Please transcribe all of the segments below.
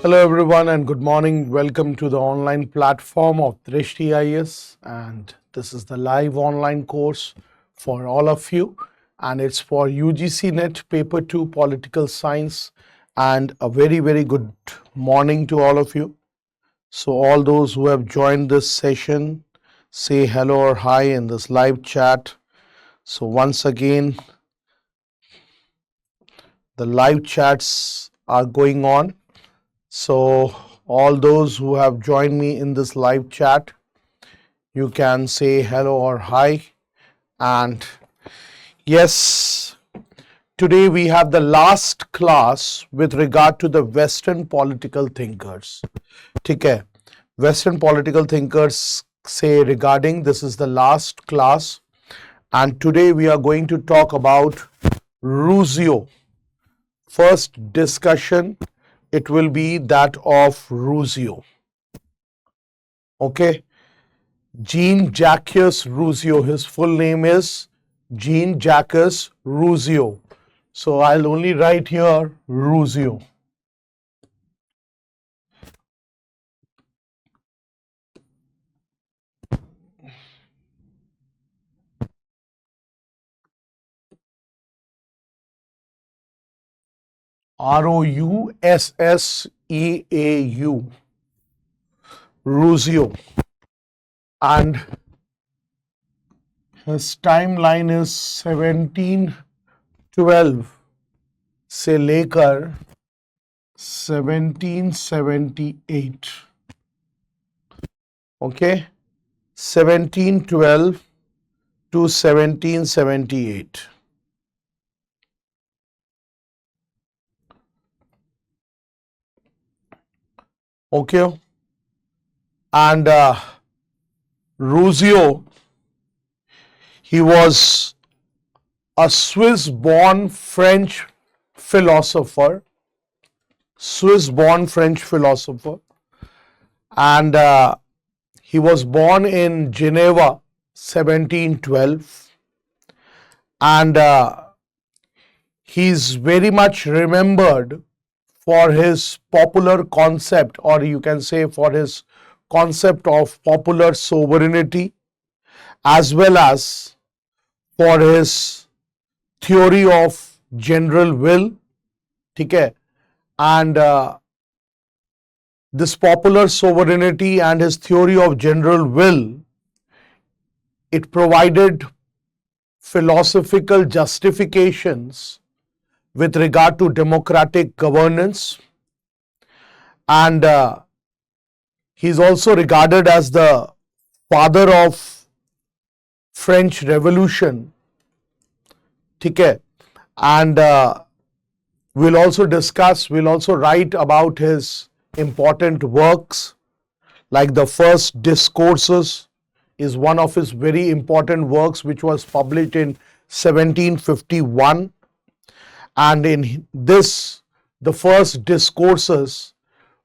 Hello everyone and good morning. Welcome to the online platform of Drishti IAS, and this is the live online course for all of you, and it's for UGC-NET Paper 2 Political Science. And a very good morning to all of you. So all those who have joined this session, say hello or hi in this live chat. So once again, the live chats are going on. So all those who have joined me in this live chat, you can say hello or hi. And yes, today we have the last class with regard to the Western political thinkers. Okay, Western political thinkers say regarding this is the last class, and today we are going to talk about Rousseau. First discussion, it will be that of Rousseau. Okay, Jean-Jacques Rousseau. His full name is Jean-Jacques Rousseau. So I'll only write here Rousseau. Roussseau. Rousseau. And his timeline is 1712 से लेकर 1778. Okay, 1712 to 1778. Okay, and Rousseau, he was a Swiss-born French philosopher, and he was born in Geneva, 1712, and he's very much remembered for his popular concept, or you can say for his concept of popular sovereignty, as well as for his theory of general will. Okay, and this popular sovereignty and his theory of general will, it provided philosophical justifications with regard to democratic governance, and he's also regarded as the father of French Revolution. Okay, and we'll also write about his important works, like the first Discourses is one of his very important works, which was published in 1751. And in this, the first Discourses,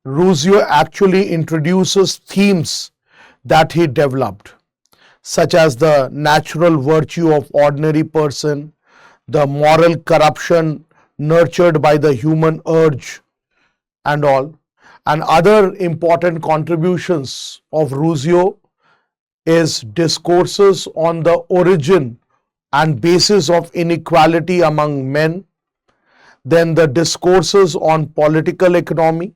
Rousseau actually introduces themes that he developed, such as the natural virtue of ordinary person, the moral corruption nurtured by the human urge and all. And other important contributions of Rousseau is Discourses on the origin and basis of inequality among men, then the Discourses on political economy,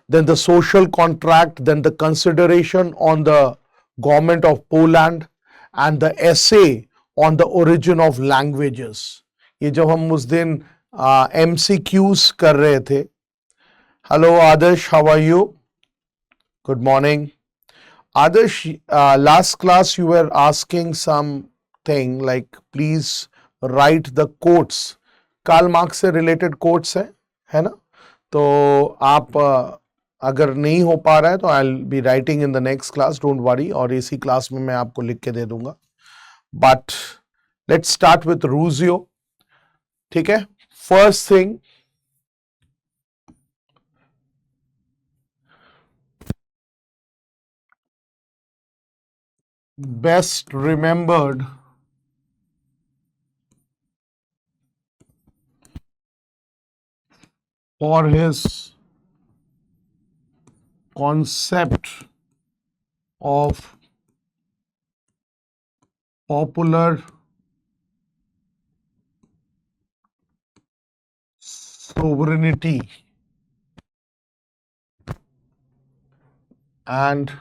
then the social contract, then the consideration on the government of Poland, and the essay on the origin of languages. ये जब हम उस दिन MCQs कर रहे थे. Hello Adarsh, how are you? Good morning. Adarsh, last class you were asking something like please write the quotes. Karl Marx से related quotes है ना? तो आप अगर नहीं हो पा रहा है तो I will be writing in the next class, don't worry, और इसी क्लास में मैं आपको लिख के दे दूंगा. But let's start with Rousseau. ठीक है, first thing, best remembered for his concept of popular sovereignty and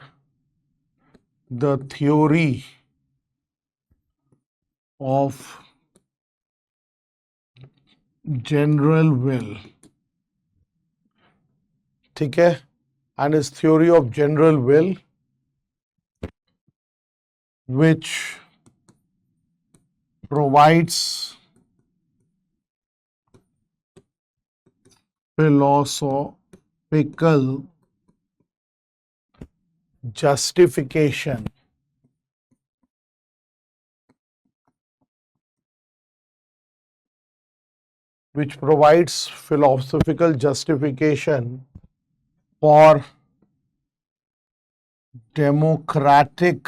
the theory of general will. ठीक है, and his theory of general will, which provides philosophical justification for democratic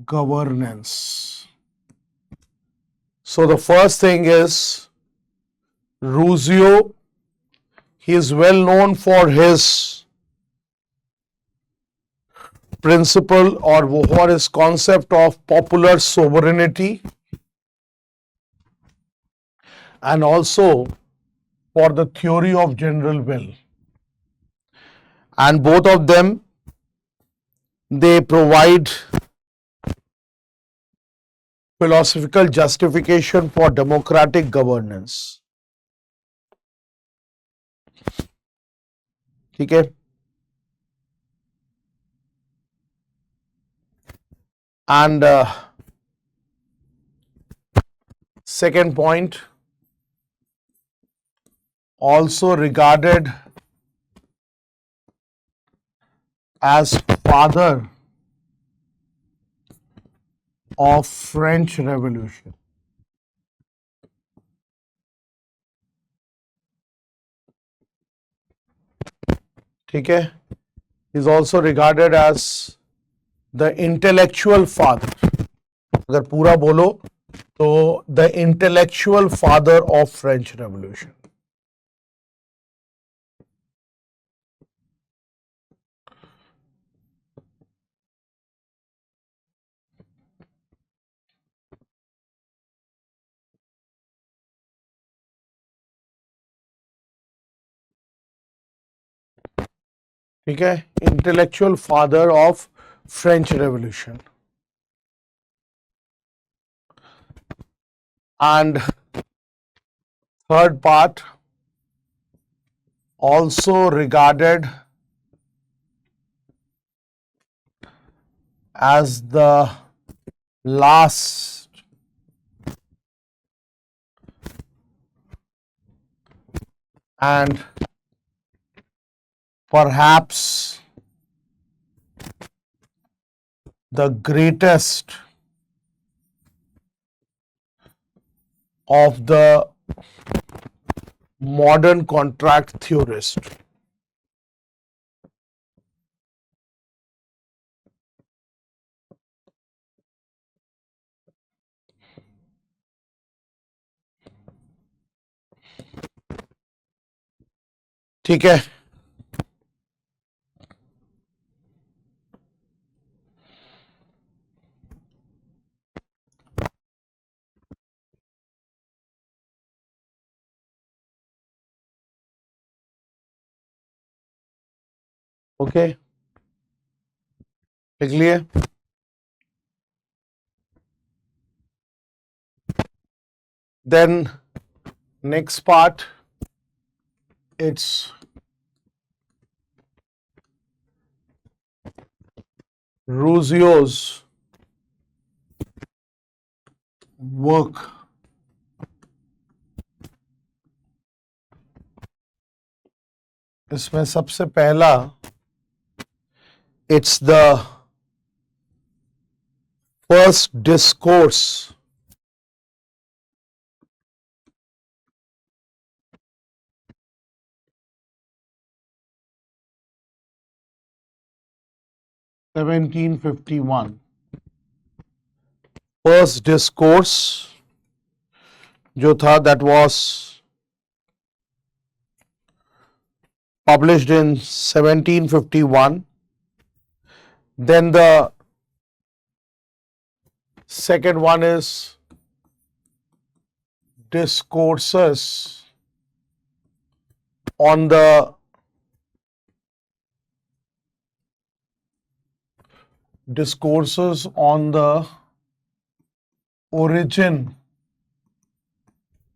governance. So the first thing is Rousseau. He is well known for his principle or for his concept of popular sovereignty, and also for the theory of general will. And both of them, they provide philosophical justification for democratic governance. ठीक है, and second point, also regarded as father of French Revolution. ठीक है, he is also regarded as the intellectual father. अगर पूरा बोलो तो the intellectual father of French Revolution. ठीक है, intellectual father of French Revolution. And third part, also regarded as the last and perhaps the greatest of the modern contract theorist. ठीक है, okay, लिख लिए. Then next part, it's Rousseau's work इसमें सबसे पहला, it's the first discourse (1751). First discourse जो था, that was published in 1751. Then the second one is Discourses on the origin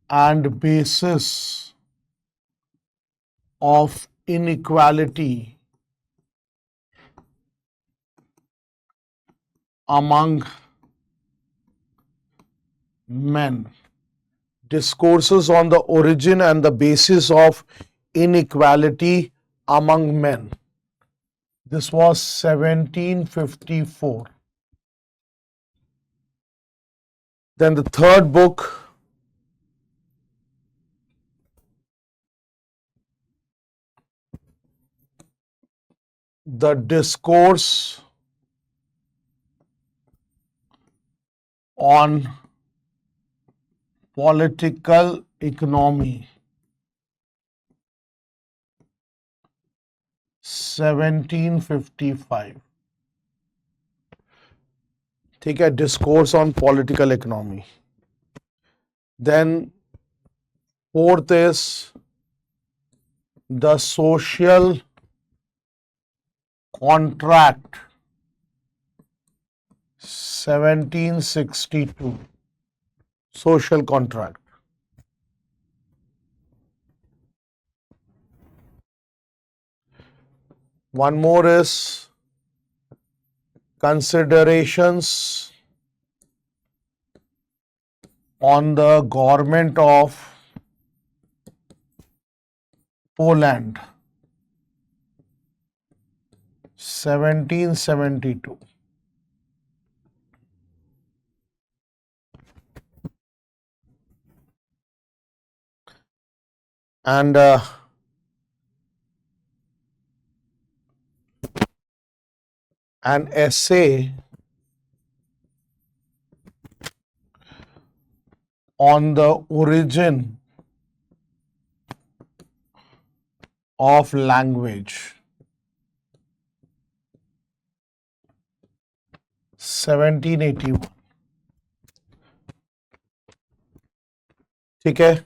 and basis of inequality among men. Discourses on the origin and the basis of inequality among men. This was 1754. Then the third book, the Discourse on Political Economy, 1755. ठीक है, Discourse on Political Economy. Then fourth is the Social Contract, 1762. Social Contract. One more is Considerations on the Government of Poland, 1772. And an essay on the origin of language, 1781. ठीक है,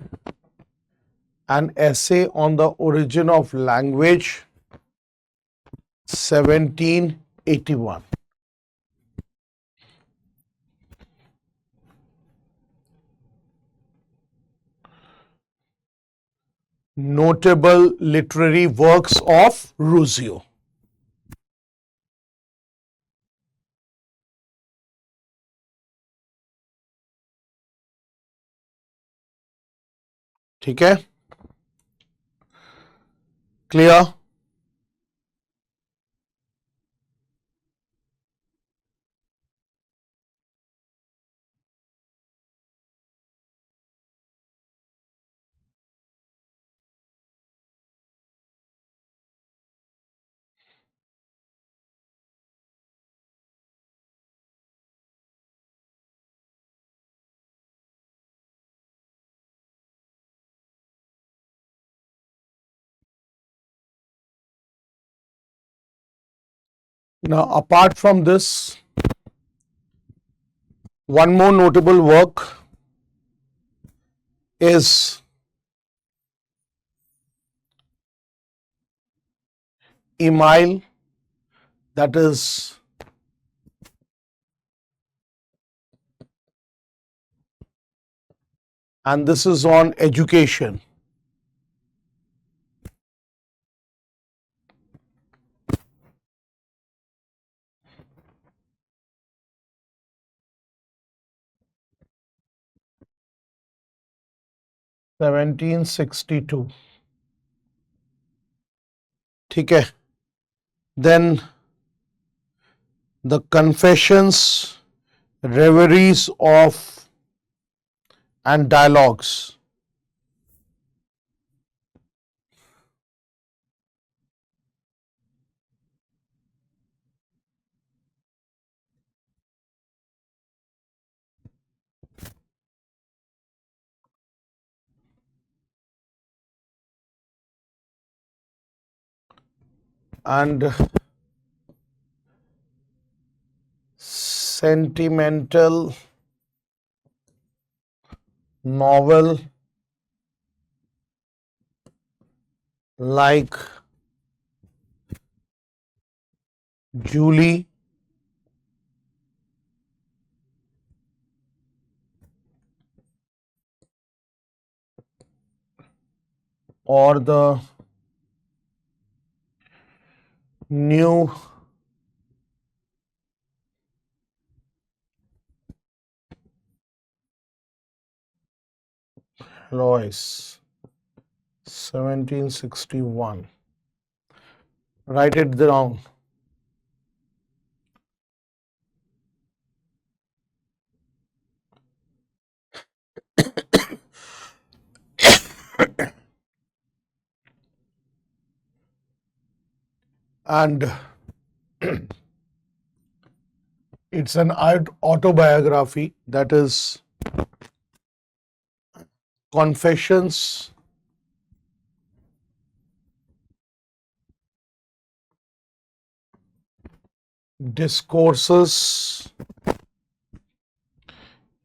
an essay on the origin of language, 1781. Notable literary works of Rousseau. ठीक है, clear? Now, apart from this, one more notable work is email, that is and this is on education. (1762). ठीक है, then the Confessions, Reveries of and Dialogues, and sentimental novel like Julie or the new Lois, 1761. Write it down. And it's an autobiography, that is Confessions Discourses,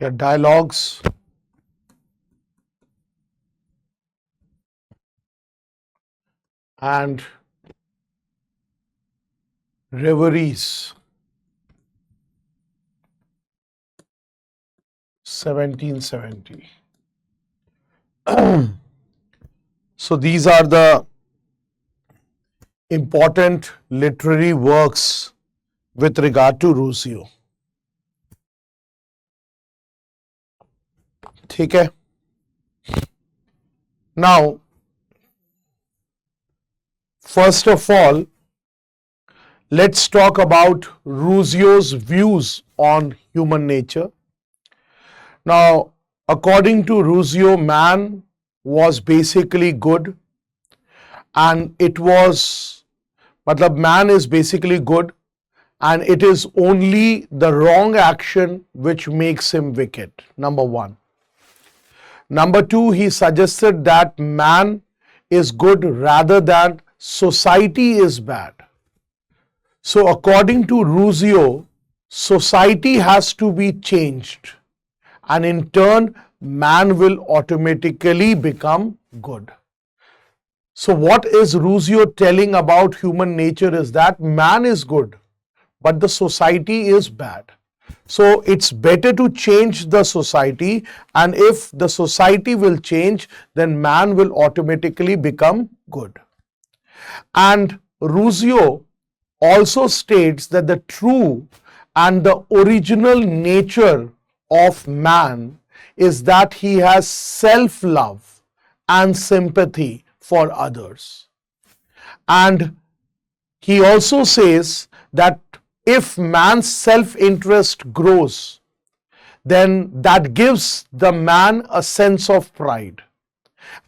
या dialogues and reveries, 1770. So these are the important literary works with regard to Rousseau. ठीक है? Now, first of all, let's talk about Rousseau's views on human nature. Now, according to Rousseau, man was basically good, and man is basically good, and it is only the wrong action which makes him wicked. Number one. Number two, he suggested that man is good rather than society is bad. So according to Rousseau, society has to be changed, and in turn, man will automatically become good. So what is Rousseau telling about human nature is that man is good, but the society is bad. So it's better to change the society, and if the society will change, then man will automatically become good. And Rousseau also states that the true and the original nature of man is that he has self-love and sympathy for others. And he also says that if man's self-interest grows, then that gives the man a sense of pride.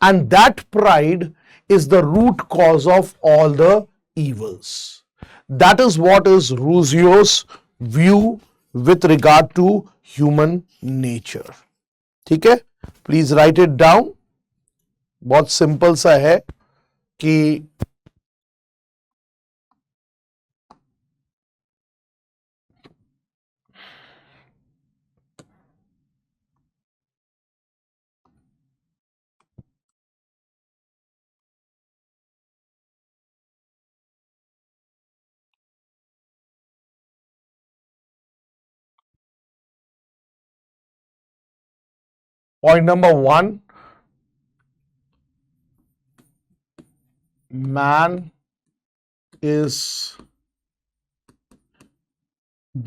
And that pride is the root cause of all the evils. That is what is Rousseau's view with regard to human nature. ठीक है? Please write it down. बहुत simple सा है कि point number one, man is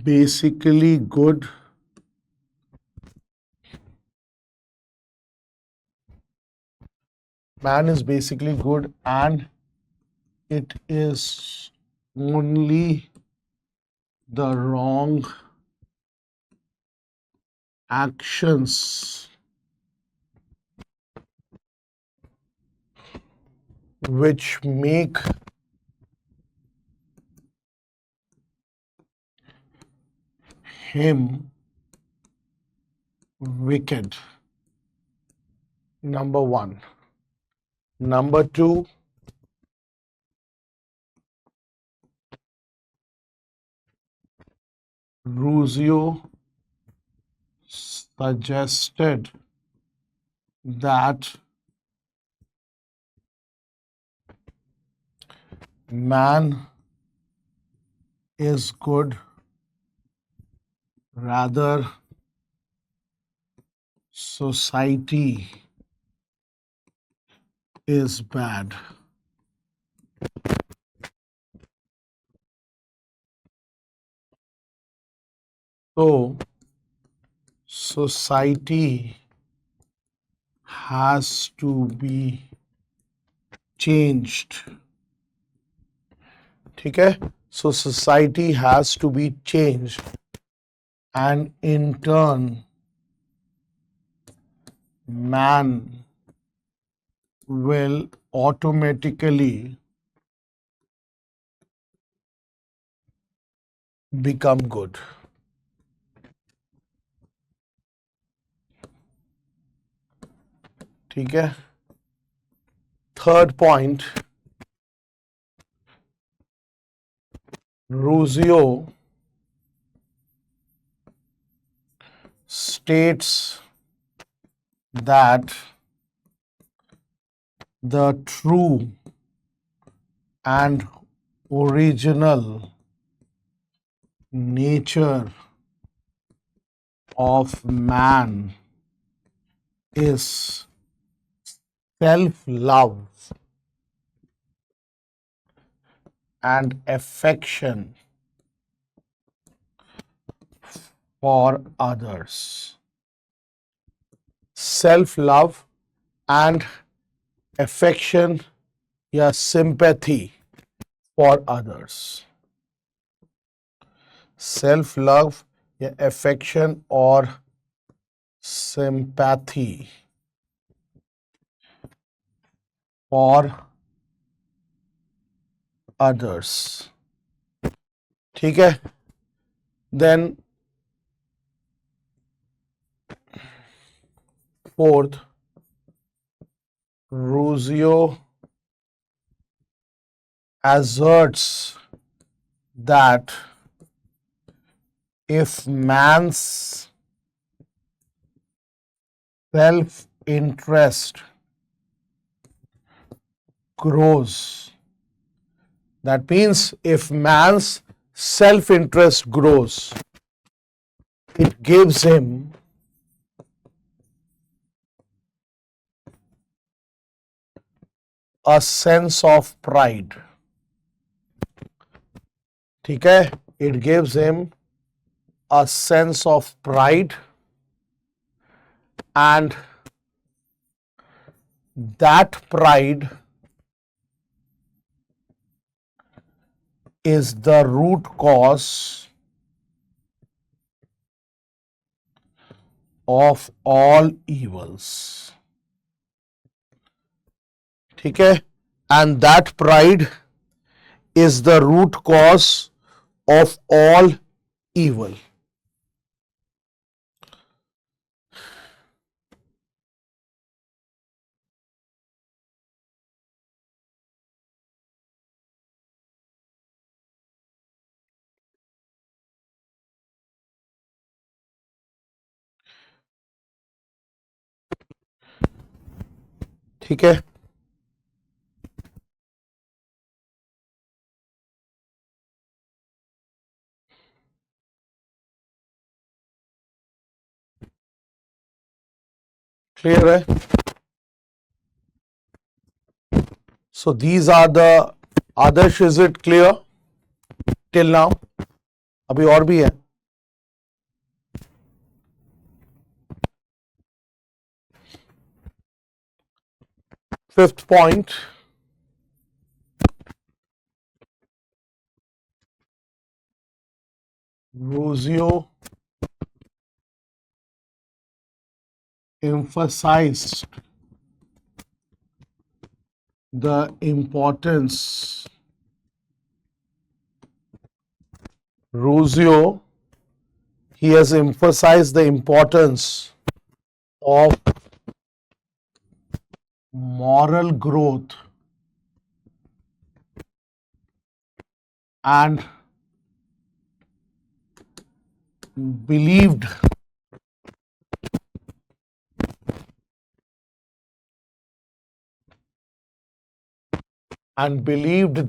basically good and it is only the wrong actions which make him wicked. Number one. Number two, Rousseau suggested that man is good, rather society is bad. So, society has to be changed. ठीक है? So, society has to be changed, and in turn, man will automatically become good. ठीक है? Third point, Rousseau states that the true and original nature of man is self-love and affection for others. Self-love and affection या sympathy for others. Self-love या affection or sympathy for others. ठीक है? Then fourth, Rousseau asserts that if man's self-interest grows, that means if man's self-interest grows, it gives him a sense of pride. ठीक है? It gives him a sense of pride, and that pride is the root cause of all evils. ठीक है? And that pride is the root cause of all evil. ठीक है? Clear है? So these are the Adarsh, is it clear till now? अभी और भी है. Fifth point, Rousseau emphasized the importance. Rousseau, he has emphasized the importance of moral growth and believed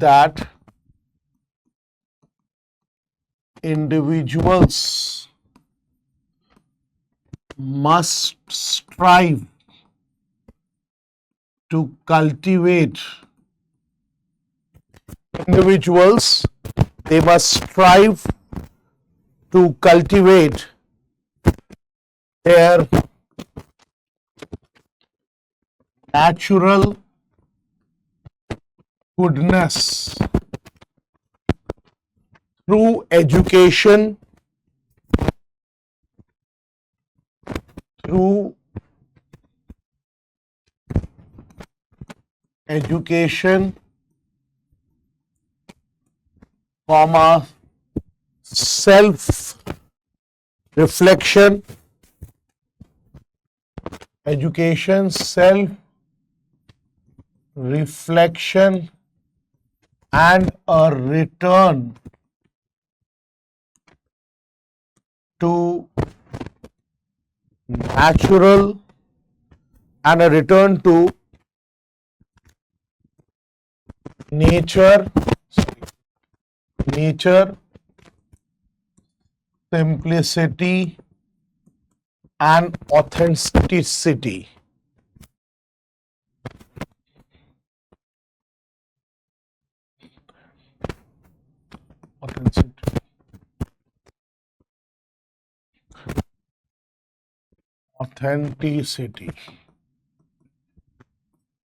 that individuals must strive to cultivate they must strive to cultivate their natural goodness through education, comma, self-reflection, and a return to nature, simplicity and authenticity.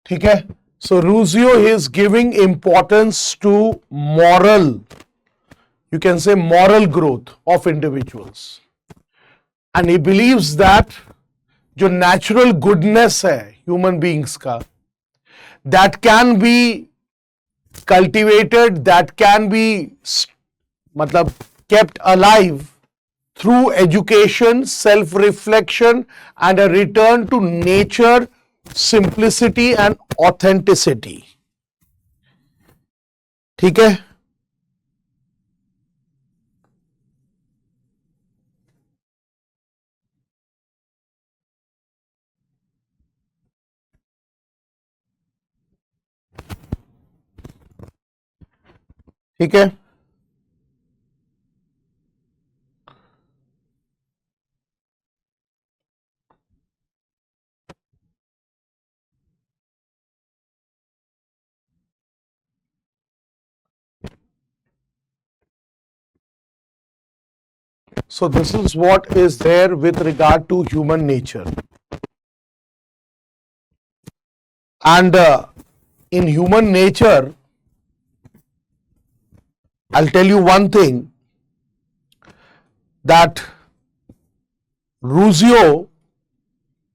ठीक है. So Rousseau is giving importance to moral, you can say moral growth of individuals, and he believes that जो natural goodness है human beings का, that can be cultivated, that can be मतलब kept alive through education, self-reflection and a return to nature, simplicity and authenticity. ठीक है. ठीक है. So this is what is there with regard to human nature. And in human nature, I'll tell you one thing, that Rousseau,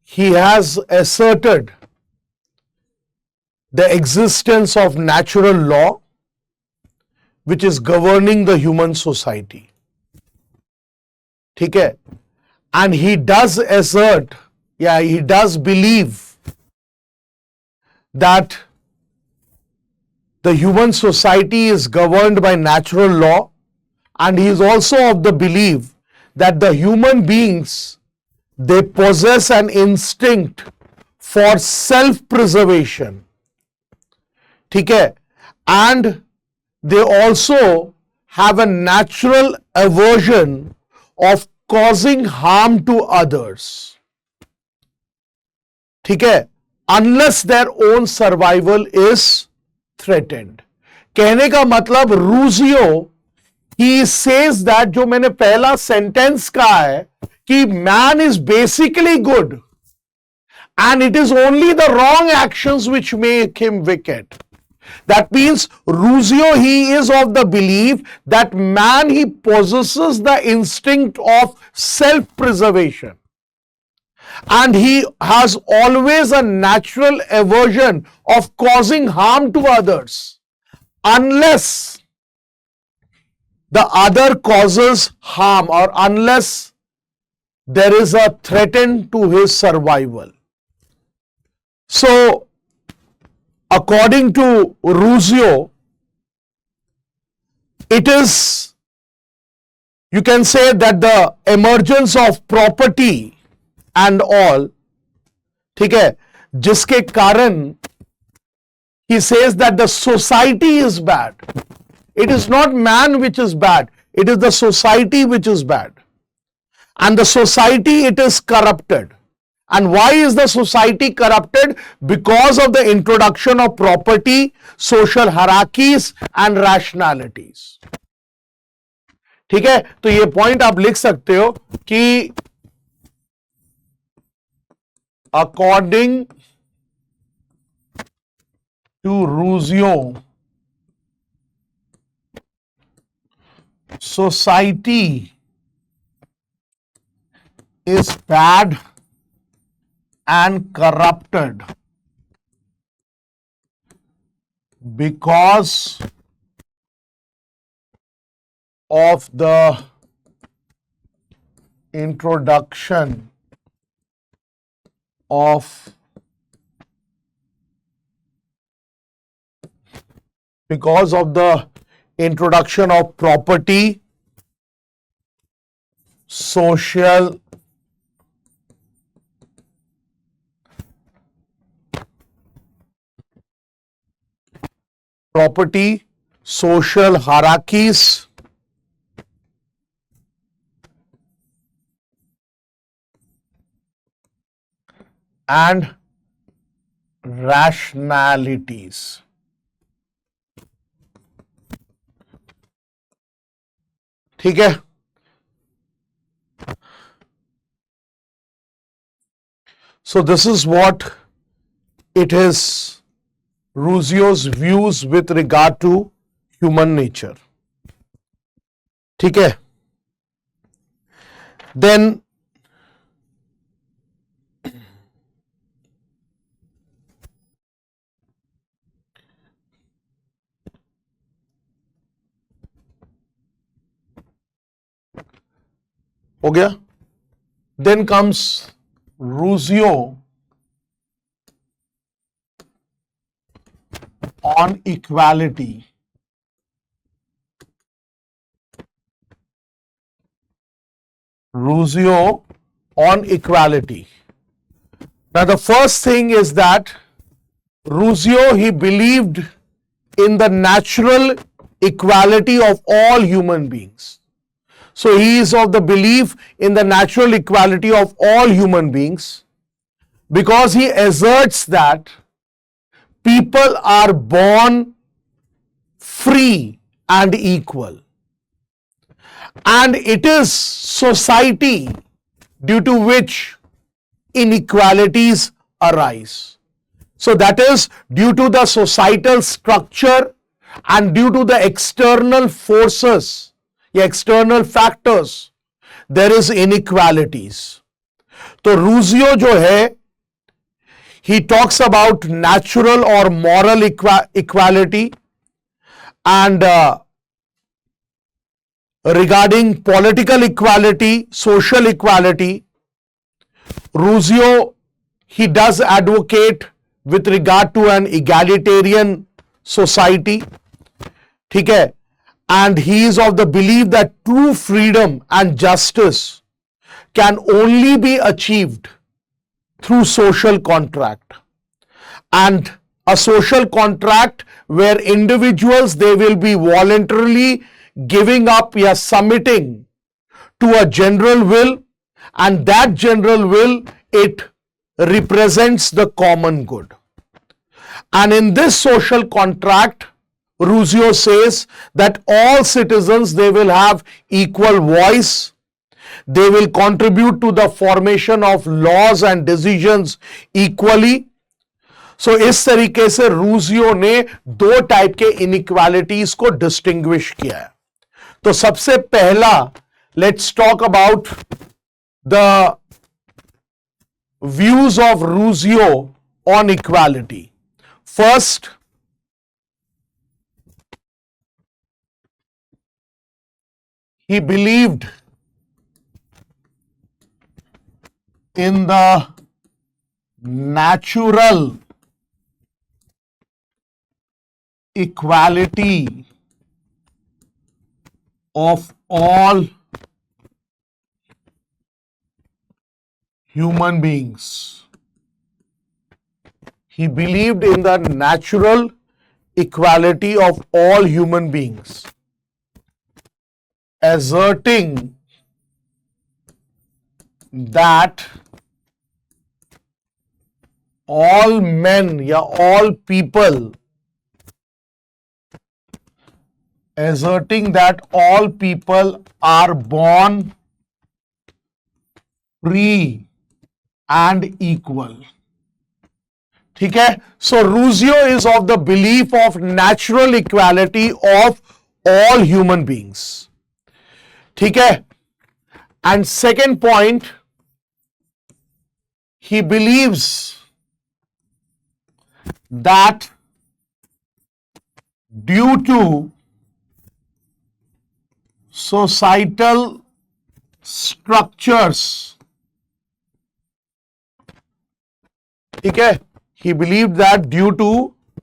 he has asserted the existence of natural law which is governing the human society. ठीक है. And he does assert, he does believe that the human society is governed by natural law, and he is also of the belief that the human beings, they possess an instinct for self-preservation. ठीक है. And they also have a natural aversion of causing harm to others. ठीक है. Unless their own survival is threatened. कहने का मतलब Rousseau, he says that जो मैंने पहला सेंटेंस कहा है कि man is basically good and it is only the wrong actions which make him wicked. That means Rousseau, he is of the belief that man, he possesses the instinct of self-preservation, and he has always a natural aversion of causing harm to others unless the other causes harm or unless there is a threat to his survival. So according to Rousseau, it is, you can say that the emergence of property and all, ठीक है, जिसके कारण he says that the society is bad. It is not man which is bad, it is the society which is bad. And the society, it is corrupted. And why is the society corrupted? Because of the introduction of property, social hierarchies and rationalities. ठीक है, तो ये point आप लिख सकते हो कि according to Rousseau, society is bad and corrupted because of the introduction of property, social hierarchies and rationalities. ठीक है, so this is what it is, Rousseau's views with regard to human nature. ठीक है, then हो गया, then comes Rousseau on equality. Rousseau on equality. Now the first thing is that Rousseau, he believed in the natural equality of all human beings. So he is of the belief in the natural equality of all human beings because he asserts that people are born free and equal. And it is society due to which inequalities arise. So that is due to the societal structure and due to the external forces, external factors, there is inequalities. तो Rousseau जो है, he talks about natural or moral equality, and regarding political equality, social equality, Rousseau, he does advocate with regard to an egalitarian society. ठीक है, and he is of the belief that true freedom and justice can only be achieved through social contract, and a social contract where individuals, they will be voluntarily giving up or submitting to a general will, and that general will, it represents the common good. And in this social contract, Rousseau says that all citizens, they will have equal voice, they will contribute to the formation of laws and decisions equally. So इस तरीके से Rousseau ने दो type के inequalities को distinguish किया है. तो सबसे पहला, let's talk about the views of Rousseau on equality. First, he believed in the natural equality of all human beings. He believed in the natural equality of all human beings, asserting that all men या all people, asserting that all people are born free and equal. ठीक है? So Rousseau is of the belief of natural equality of all human beings. ठीक है? And second point, he believes that due to societal structures, ठीक है? He believed that due to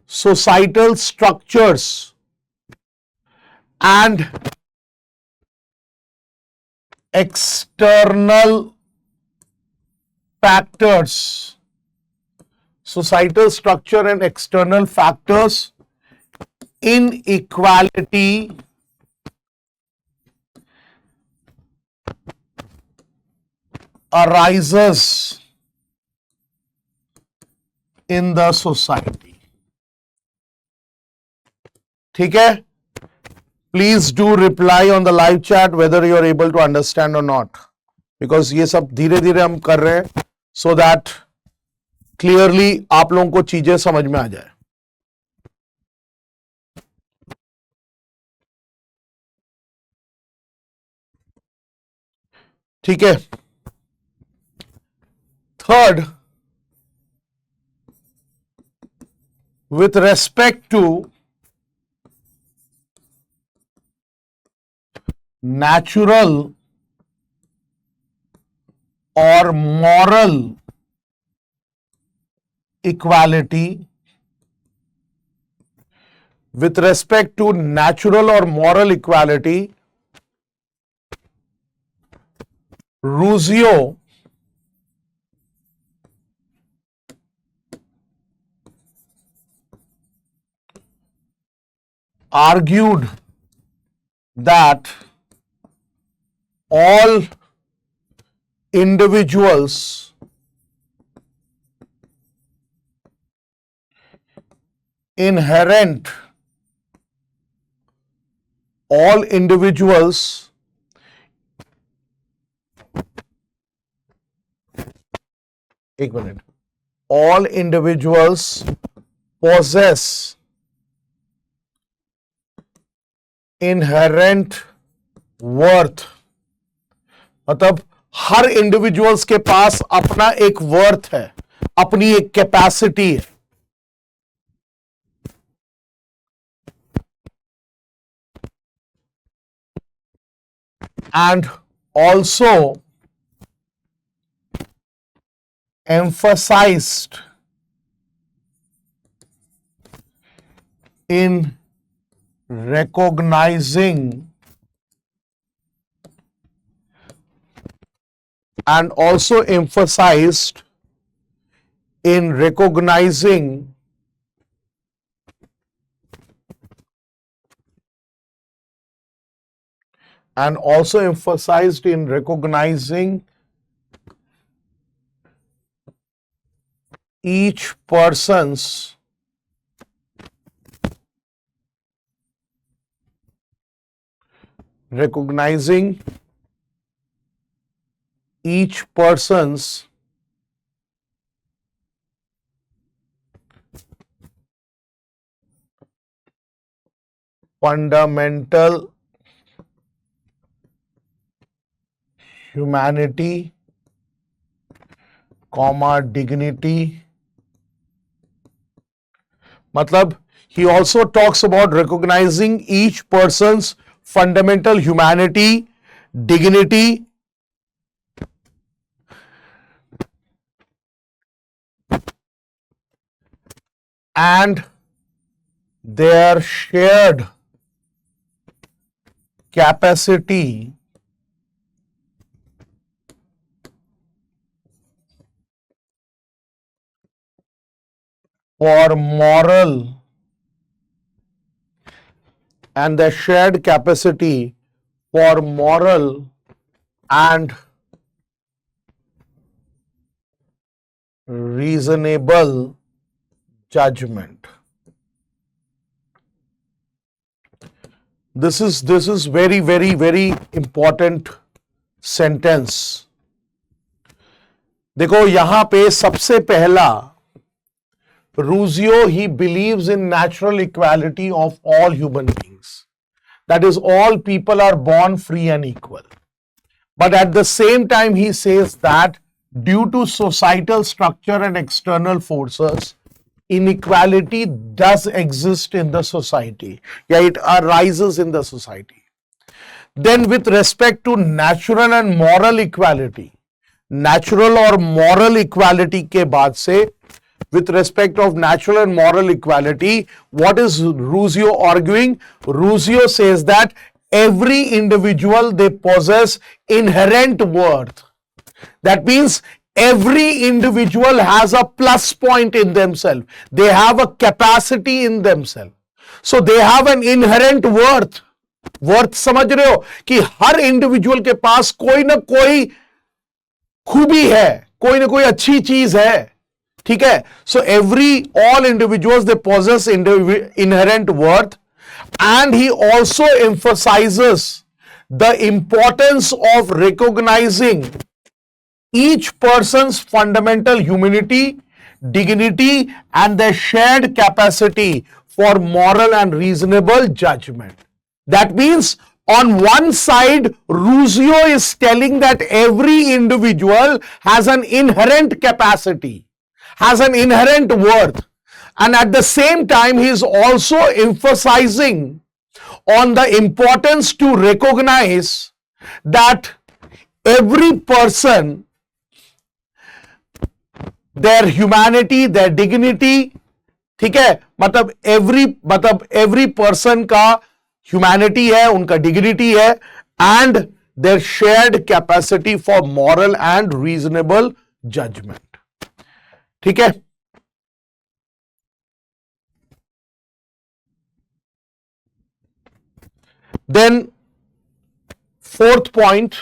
societal structures and external factors, societal structure and external factors, inequality arises in the society. ठीक है? Please do reply on the live chat whether you are able to understand or not, because ये सब धीरे धीरे हम कर रहे हैं so that clearly आप लोगों को चीजें समझ में आ जाए. ठीक है? Third, with respect to natural or moral equality, with respect to natural or moral equality, Rousseau argued that all individuals inherent, all individuals एक minute, all individuals possess inherent worth, मतलब हर इंडिविजुअल्स के पास अपना एक वर्थ है, अपनी एक capacity है. And also emphasized in recognizing and also emphasized in recognizing and also emphasized in recognizing each person's fundamental humanity, dignity. मतलब he also talks about recognizing each person's fundamental humanity, dignity, and their shared capacity for moral and the shared capacity for moral and reasonable judgment. This is very important sentence. देखो यहां पे सबसे पहला Rousseau, he believes in natural equality of all human beings. That is, all people are born free and equal. But at the same time, he says that due to societal structure and external forces, inequality does exist in the society. Yeah, it arises in the society. Then with respect to natural and moral equality, natural or moral equality के बाद से, with respect of natural and moral equality, what is Rousseau arguing? Rousseau says that every individual, they possess inherent worth. That means every individual has a plus point in themselves. They have a capacity in themselves. So they have an inherent worth. Worth समझ रहे हो कि हर individual के पास कोई ना कोई खूबी है, कोई ना कोई अच्छी चीज है, ठीक है. सो all individuals, they possess inherent worth, and he also emphasizes the importance of recognizing each person's fundamental humanity, dignity, and their shared capacity for moral and reasonable judgment. That means, on one side, Rousseau is telling that every individual has an inherent capacity, has an inherent worth, and at the same time, he is also emphasizing on the importance to recognize that every person, their humanity, their dignity, ठीक है, मतलब every person का humanity है, उनका dignity है, and their shared capacity for moral and reasonable judgment. ठीक है. Then fourth point,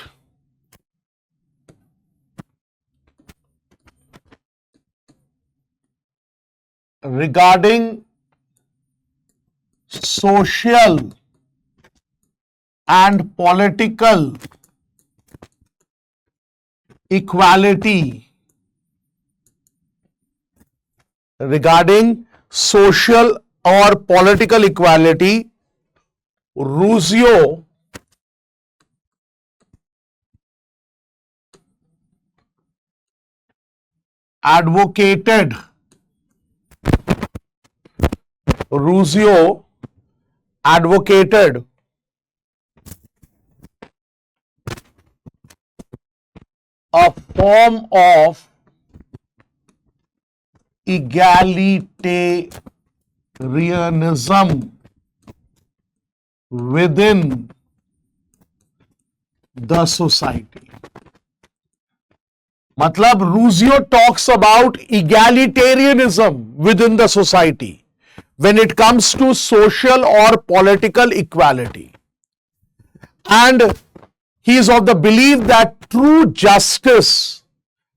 regarding social and political equality, regarding social or political equality, Rousseau advocated a form of egalitarianism within the society. मतलब Rousseau talks about egalitarianism within the society when it comes to social or political equality. And he is of the belief that true justice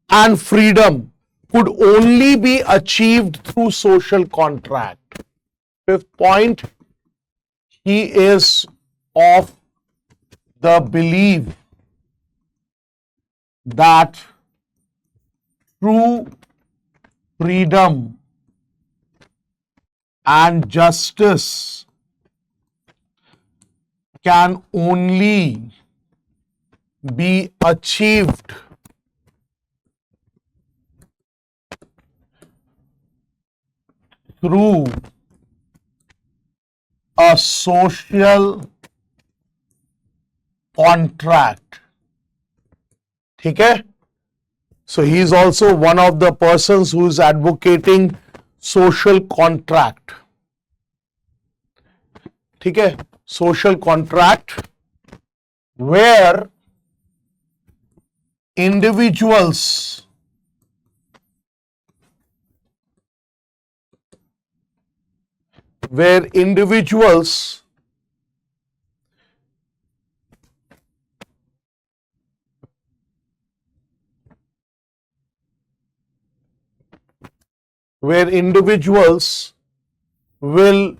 and freedom could only be achieved through social contract. Fifth point, he is of the belief that true freedom and justice can only be achieved through a social contract. ठीक है? So he is also one of the persons who is advocating social contract. ठीक है? Social contract where individuals where individuals will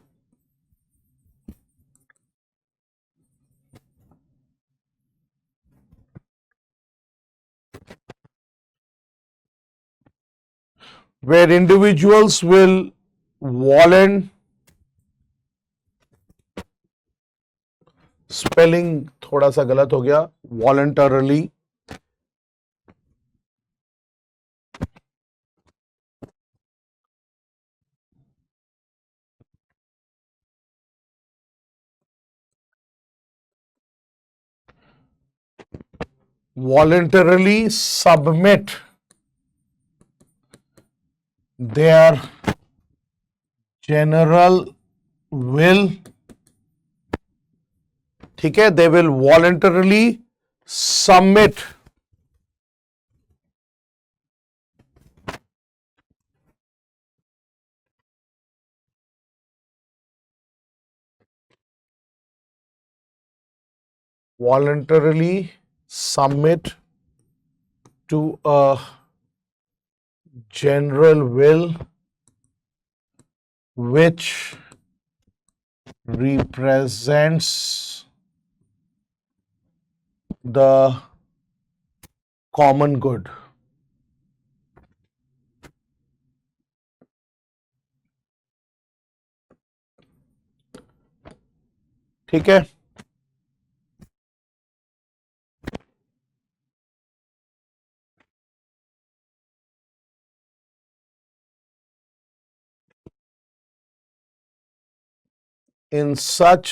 voluntarily, spelling थोड़ा सा गलत हो गया, voluntarily submit their general will, ठीक है, they will voluntarily submit to a general will which represents the common good. ठीक है, in such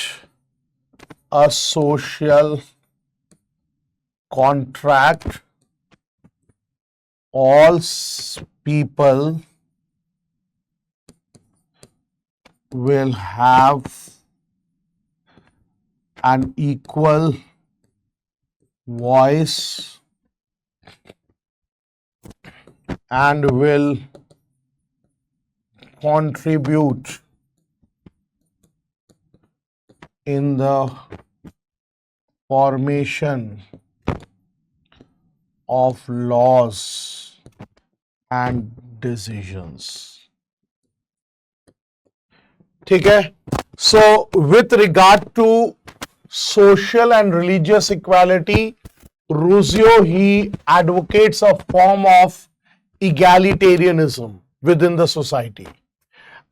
a social contract, all people will have an equal voice and will contribute in the formation of laws and decisions. ठीक है, so with regard to social and religious equality, Rousseau, he advocates a form of egalitarianism within the society,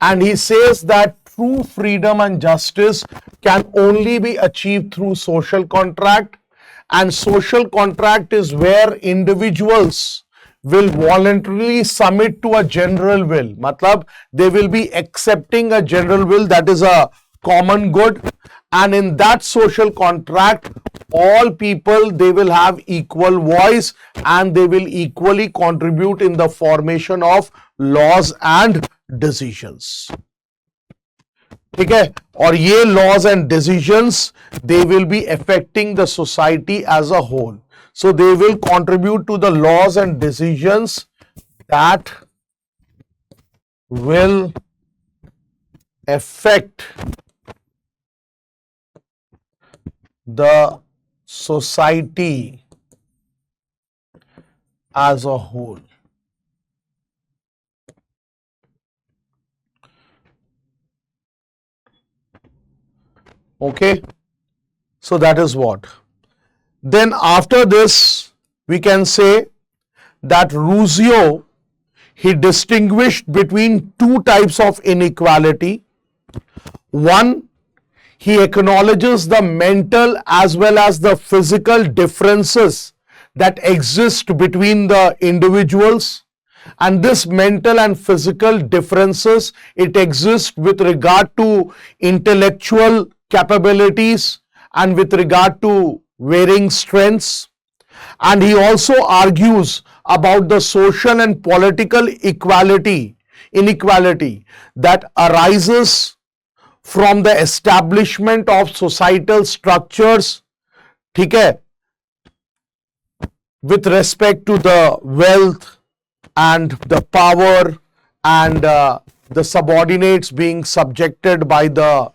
and he says that true freedom and justice can only be achieved through social contract, and social contract is where individuals will voluntarily submit to a general will. Matlab, they will be accepting a general will that is a common good, and in that social contract, all people, they will have equal voice and they will equally contribute in the formation of laws and decisions. ठीक है, और ये laws and decisions, they will be affecting the society as a whole. So they will contribute to the laws and decisions that will affect the society as a whole. Okay, so that is what. Then after this, we can say that Rousseau, he distinguished between two types of inequality. One, he acknowledges the mental as well as the physical differences that exist between the individuals, and this mental and physical differences, it exists with regard to intellectual capabilities and with regard to varying strengths. And he also argues about the social and political inequality that arises from the establishment of societal structures, ठीक है, with respect to the wealth and the power and the subordinates being subjected by the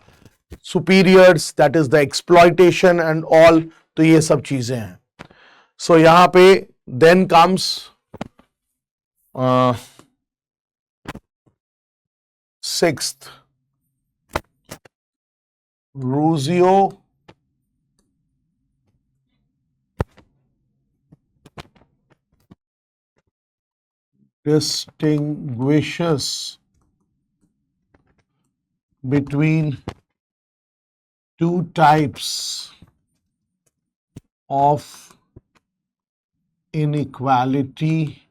superiors, that is the exploitation and all, तो ये सब चीजें हैं. So यहाँ पे then comes sixth, Rousseau distinguishes between two types of inequality.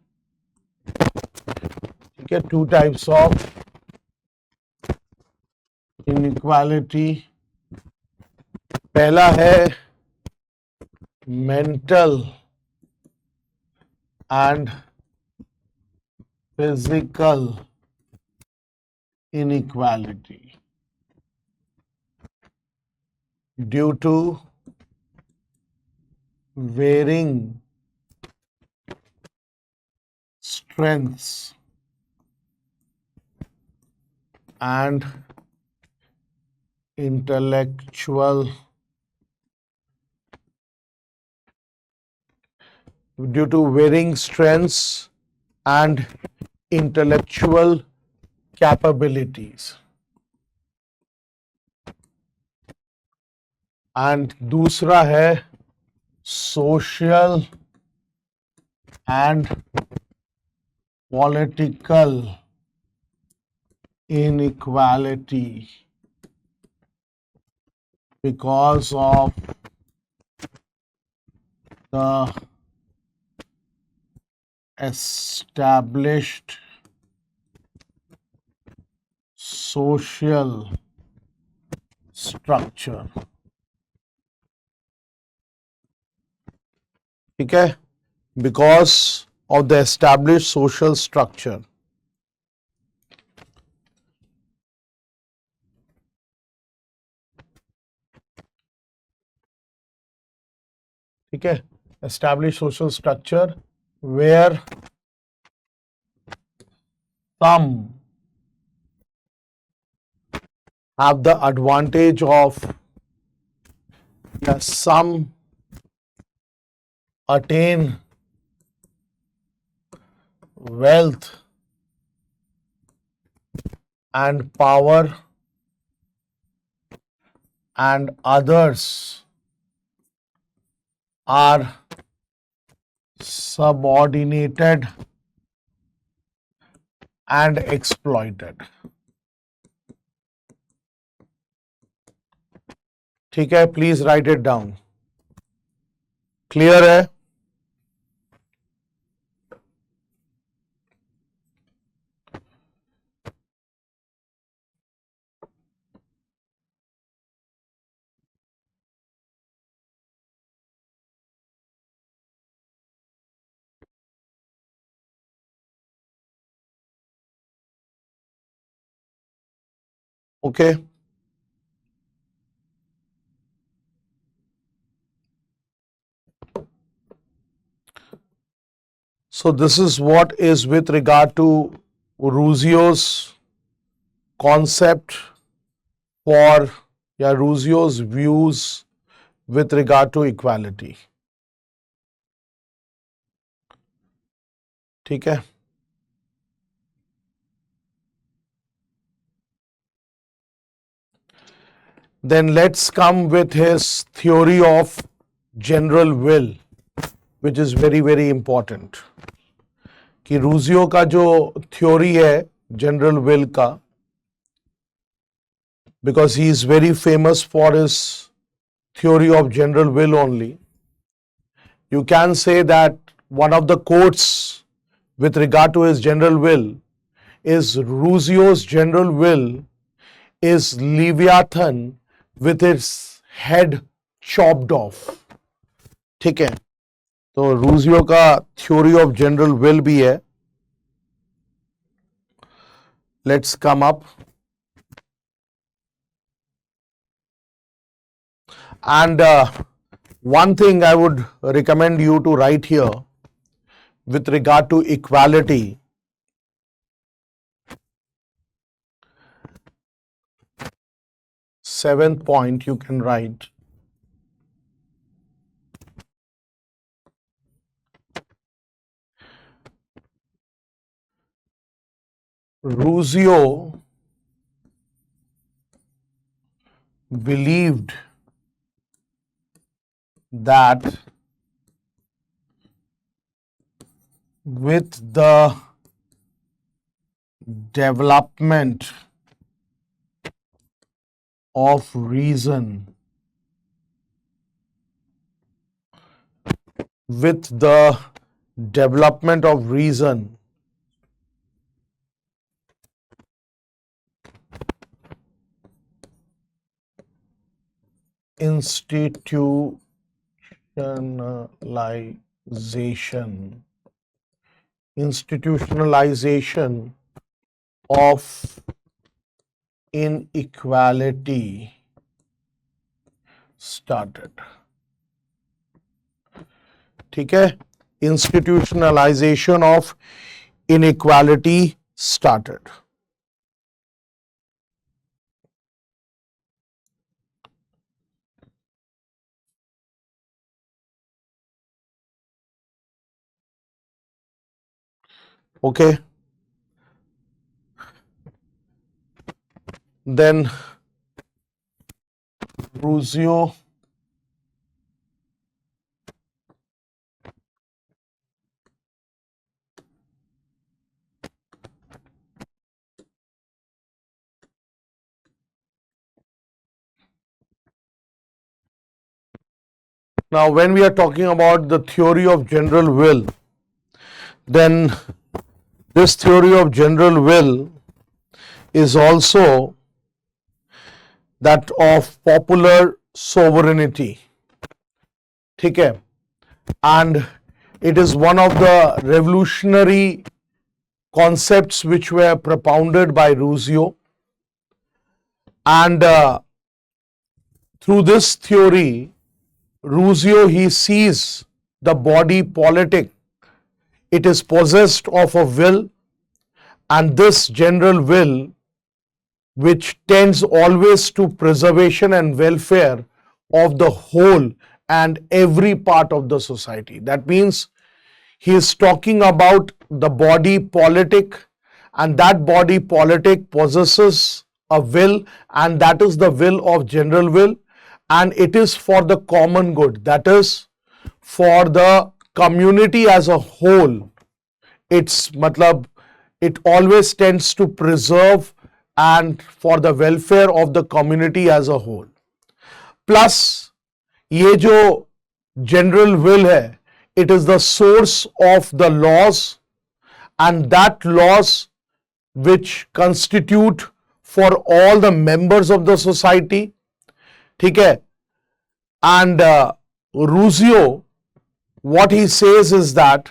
Okay, two types of inequality. पहला है mental and physical inequality due to varying strengths and intellectual due to varying strengths and intellectual capabilities. And दूसरा है social and political inequality because of the established social structure. ठीक है, because of the established social structure. ठीक है, established social structure where some have the advantage of, some attain wealth and power and others are subordinated and exploited. ठीक है, please right it down. Clear है? Okay. So this is what is with regard to Rousseau's concept for, Rousseau's views with regard to equality. ठीक है. Then let's come with his theory of general will, which is very very important. कि रूसियो का जो theory है general will का, because he is very famous for his theory of general will only, you can say that one of the quotes with regard to his general will is Rousseau's general will is Leviathan with its head chopped off. ठीक है, तो रूसियो का theory of general will भी है. Let's come up. And one thing I would recommend you to write here with regard to equality. 7th point you can write. Rousseau believed that with the development of reason, institutionalization of inequality started. ठीक है, institutionalization of inequality started. Okay, then Rousseau now when we are talking about the theory of general will, then this theory of general will is also that of popular sovereignty. ठीक है, and it is one of the revolutionary concepts which were propounded by Rousseau, and through this theory Rousseau, he sees the body politic. It is possessed of a will, and this general will, which tends always to preservation and welfare of the whole and every part of the society. That means he is talking about the body politic, and that body politic possesses a will, and that is the will of general will, and it is for the common good, that is for the community as a whole. It always tends to preserve and for the welfare of the community as a whole. Plus ये जो general will है, it is the source of the laws, and that laws which constitute for all the members of the society. ठीक है, and Rousseau, what he says is that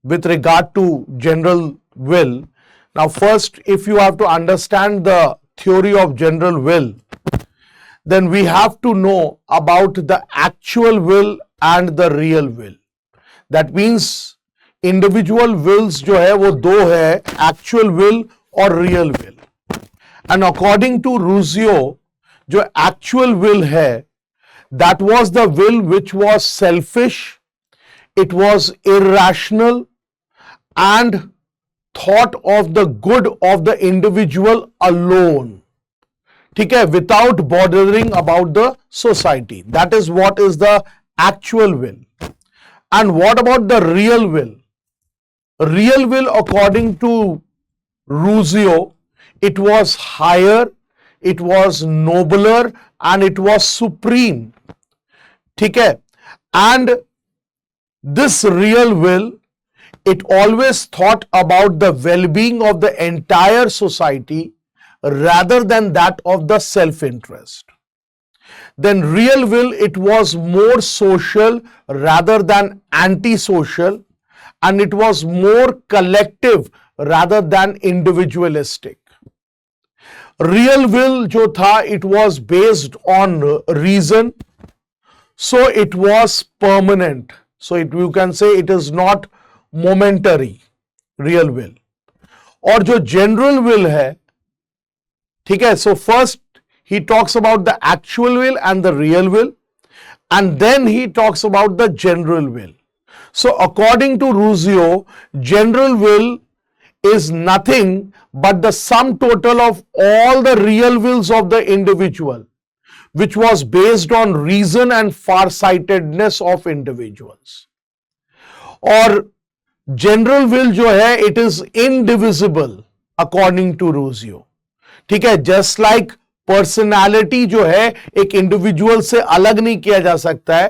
with regard to general will, now first if you have to understand the theory of general will, then we have to know about the actual will and the real will. That means individual wills जो है वो दो है, actual will और real will. And according to Rousseau, जो actual will है, that was the will which was selfish, it was irrational, and thought of the good of the individual alone. ठीक है, without bothering about the society. That is what is the actual will. And what about the real will? Real will, according to Rousseau, it was higher, it was nobler, and it was supreme. ठीक है, and this real will, it always thought about the well-being of the entire society rather than that of the self-interest. Then real will, it was more social rather than anti-social, and it was more collective rather than individualistic. Real will जो था, it was based on reason, so it was permanent. So you can say it is not momentary, real will. और जो general will है, ठीक है, so first he talks about the actual will and the real will, and then he talks about the general will. So according to Rousseau, general will is nothing but the sum total of all the real wills of the individual, which was based on reason and farsightedness of individuals. और general will जो है it is indivisible according to Rousseau. ठीक है, just like personality जो है एक individual से अलग नहीं किया जा सकता है.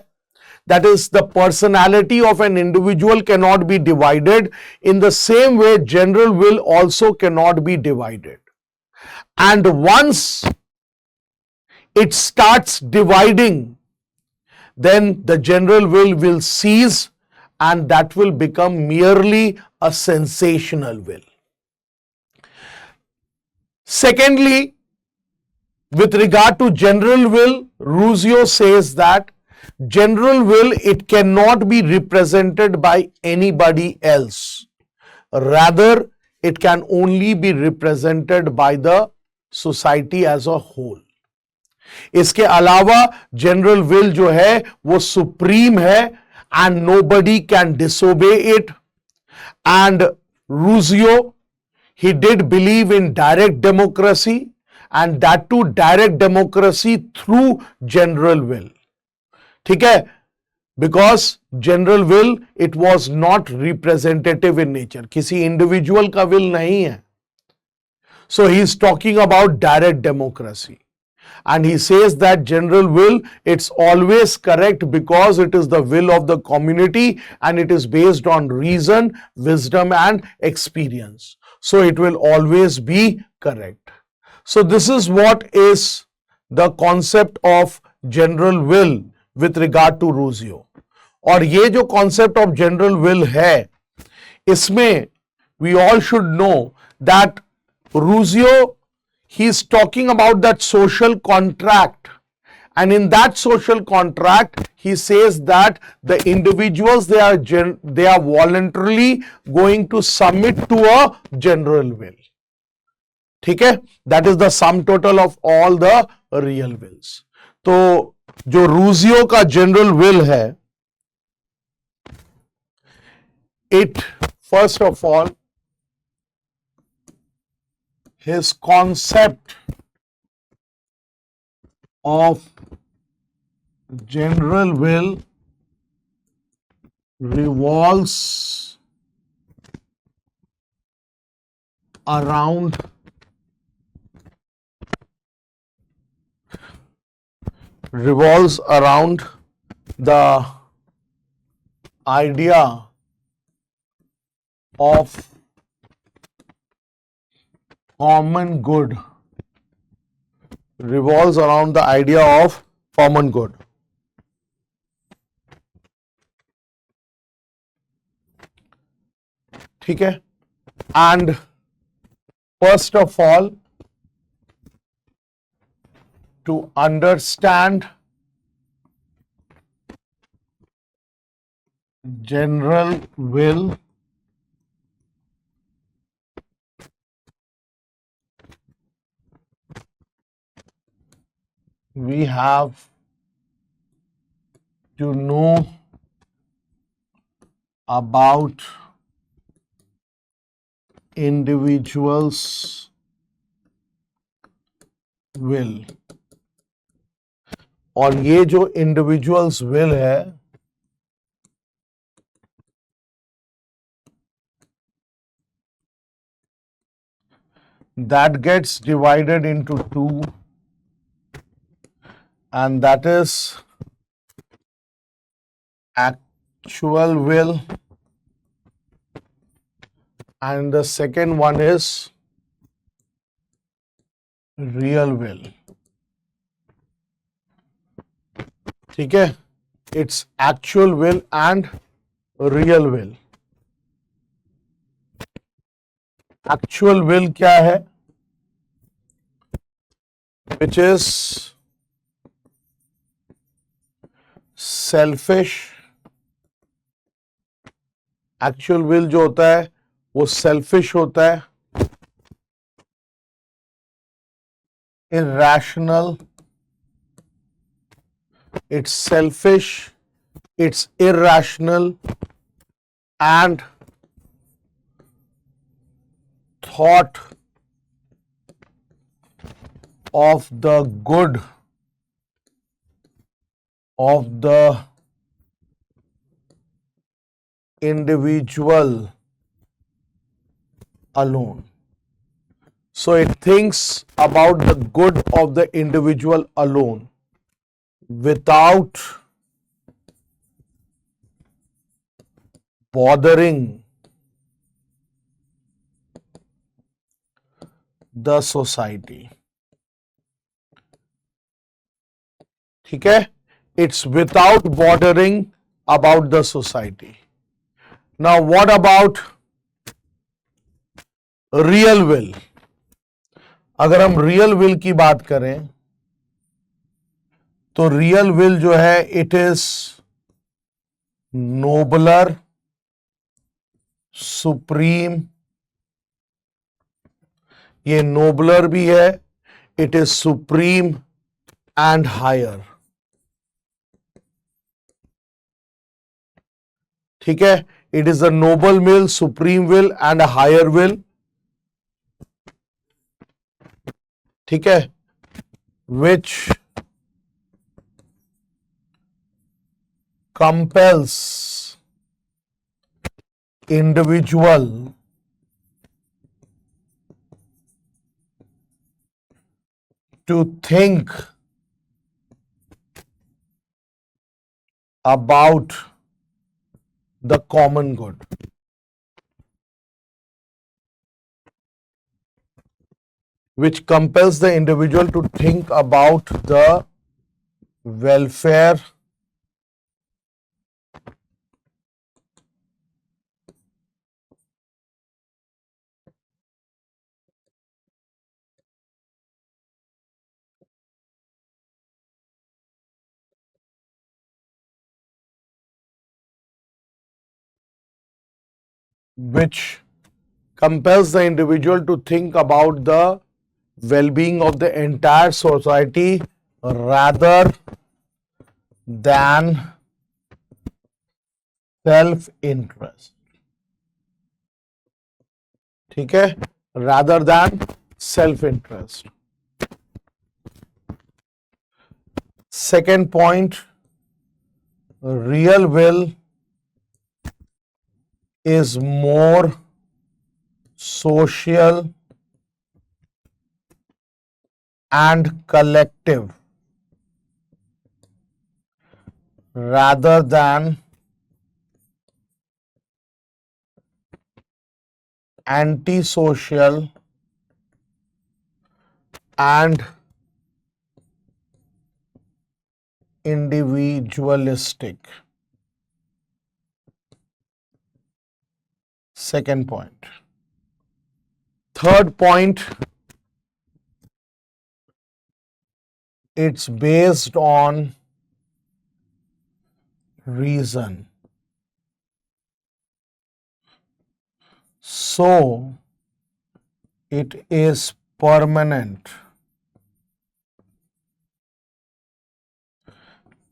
That is, the personality of an individual cannot be divided. In the same way, general will also cannot be divided. And once it starts dividing, then the general will cease, and that will become merely a sensational will. Secondly, with regard to general will, Rousseau says that general will, it cannot be represented by anybody else. Rather, it can only be represented by the society as a whole. इसके अलावा general will जो है वो supreme है and nobody can disobey it. And Rousseau, he did believe in direct democracy, and that too direct democracy through general will. ठीक है, because general will, it was not representative in nature. किसी individual का will नहीं है. So he is talking about direct democracy. And he says that general will, it's always correct because it is the will of the community and it is based on reason, wisdom and experience. So it will always be correct. So this is what is the concept of general will with regard to Rousseau. और ये जो concept of general will है, इसमें we all should know that Rousseau, he is talking about that social contract, and in that social contract he says that the individuals, they are voluntarily going to submit to a general will. ठीक है, that is the sum total of all the real wills. तो जो रूसियो का general will है, it first of all, his concept of general will revolves around the idea of common good, revolves around the idea of common good. ठीक है, and first of all, to understand general will, we have to know about individuals' will. और ये जो individuals' will है, that gets divided into two, and that is actual will, and the second one is real will. ठीक है, it's actual will and real will. Actual will क्या है? Which is selfish. Actual will जो होता है वो selfish होता है, irrational, it's selfish, it's irrational, and thought of the good of the individual alone. So it thinks about the good of the individual alone without bothering the society. ठीक है? It's without bothering about the society. Now what about real will? अगर हम real will की बात करें तो real will जो है इट इज नोबलर, सुप्रीम, ये नोबलर भी है, it is supreme and higher. ठीक है, it is a noble will, supreme will and a higher will. ठीक है, which compels individual to think about the common good. Which compels the individual to think about the welfare which compels the individual to think about the well-being of the entire society rather than self-interest. ठीक है, rather than self-interest. Second point, real will is more social and collective rather than antisocial and individualistic. Second point. Third point, it's based on reason. So it is permanent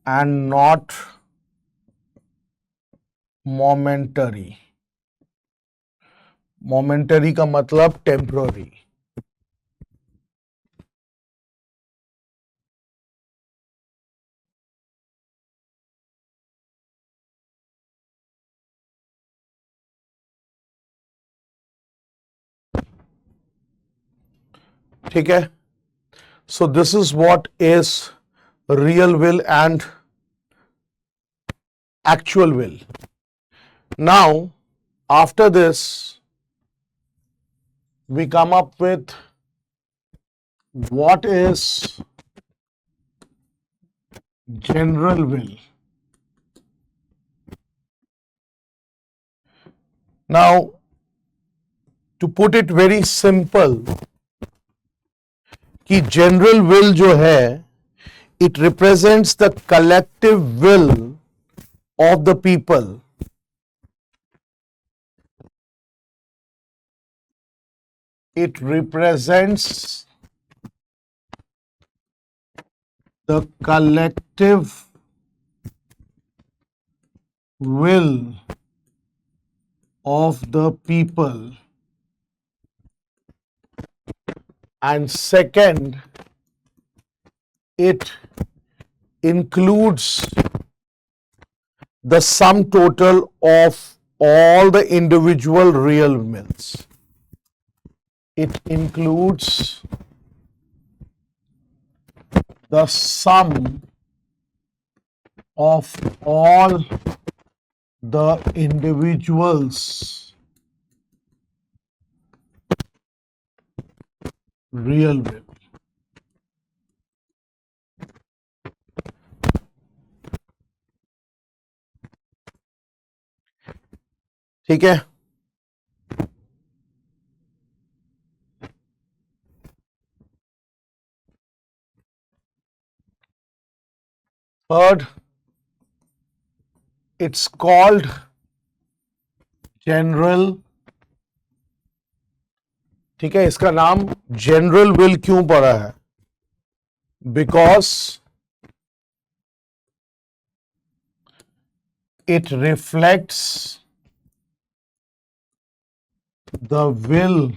and not momentary. Momentary का मतलब temporary. ठीक है, so this is what is real will and actual will. Now after this we come up with what is general will. Now to put it very simple कि general will जो है it represents the collective will of the people. It represents the collective will of the people, and second, it includes the sum total of all the individual real wills. It includes the sum of all the individuals' real will. ठीक है? Third, it's called general. ठीक है, इसका नाम general will क्यों पड़ा है? Because it reflects the will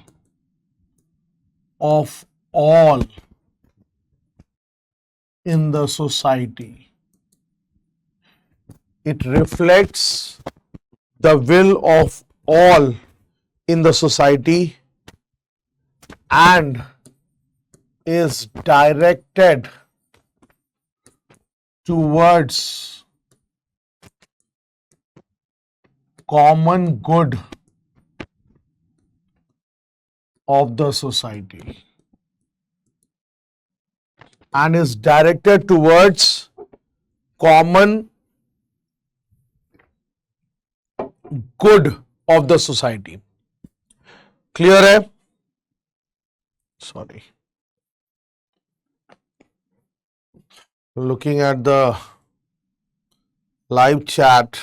of all in the society. It reflects the will of all in the society and is directed towards common good of the society, and is directed towards common good of the society. Clear है? Sorry. Looking at the live chat.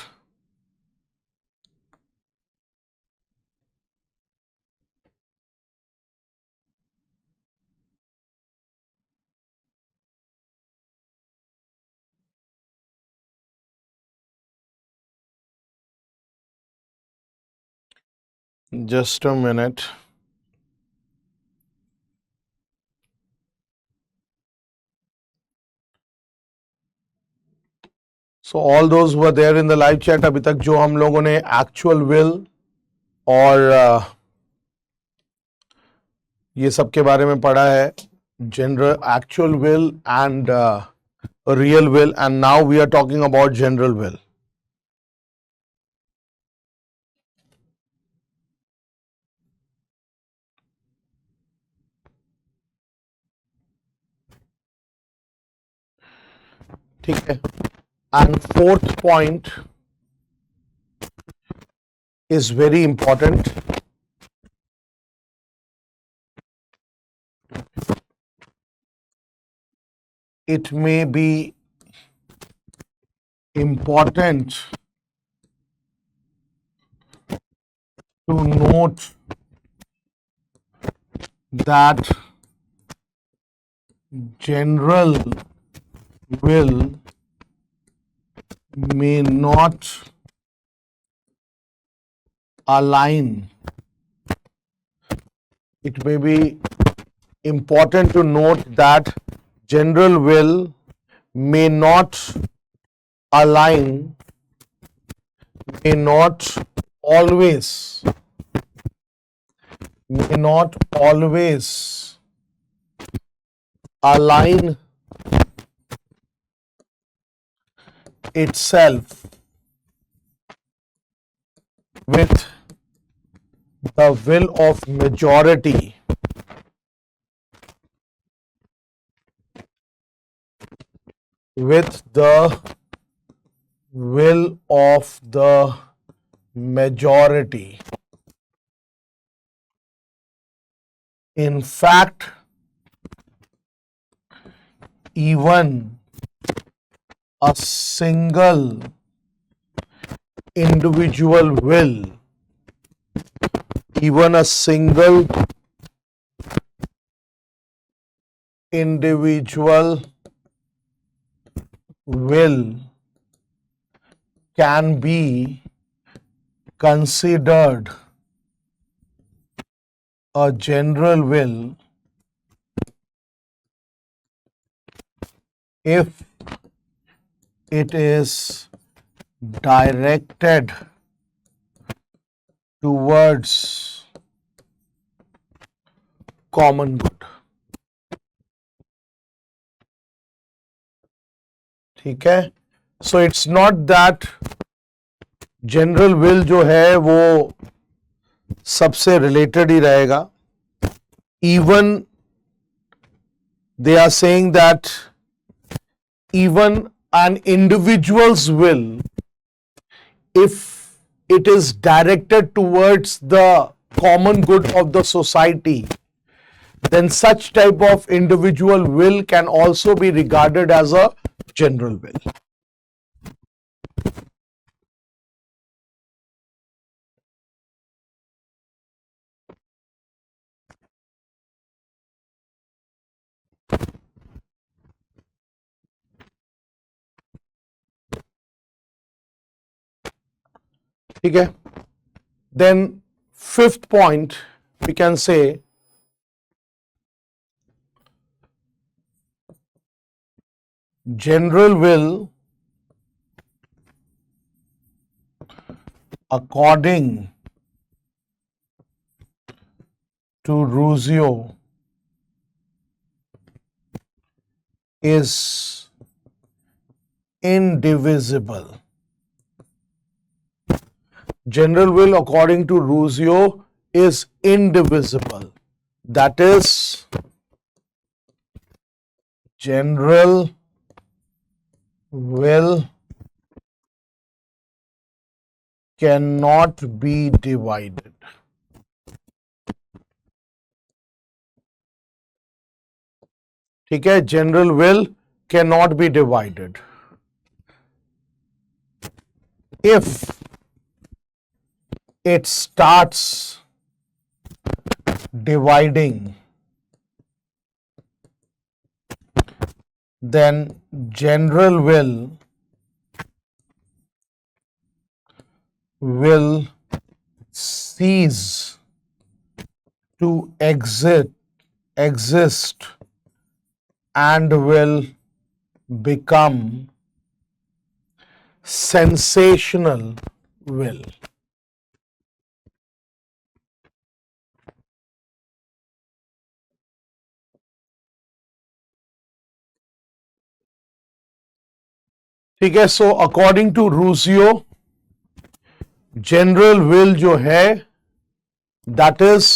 Just a minute. So all those who were there in the live chat, अभी तक जो हम लोगों ने actual will और ये सब के बारे में पढ़ा है, general actual will and real will, and now we are talking about general will. ठीक है? And fourth point is very important. It may be important to note that general will may not align. It may be important to note that general will may not align, may not always align itself with the will of majority, with the will of the majority. In fact, even a single individual will, even a single individual will can be considered a general will if it is directed towards common good. ठीक है? So it's not that general will जो है वो सबसे related ही रहेगा. Even they are saying that even an individual's will, if it is directed towards the common good of the society, then such type of individual will can also be regarded as a general will. ठीक है? Then fifth point we can say general will according to Rousseau is indivisible. General will according to Rousseau is indivisible. That is, general will cannot be divided. ठीक है? General will cannot be divided. If it starts dividing, then general will cease to exist and will become sensational will. ठीक है? So according to Rousseau general will जो है that is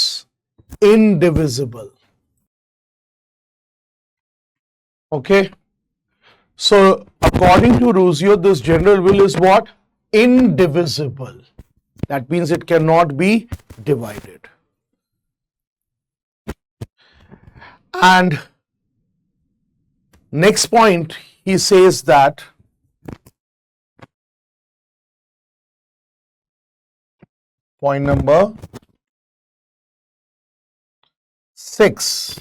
indivisible. Okay? So according to Rousseau this general will is what? Indivisible. That means it cannot be divided. And next point, he says that point number 6.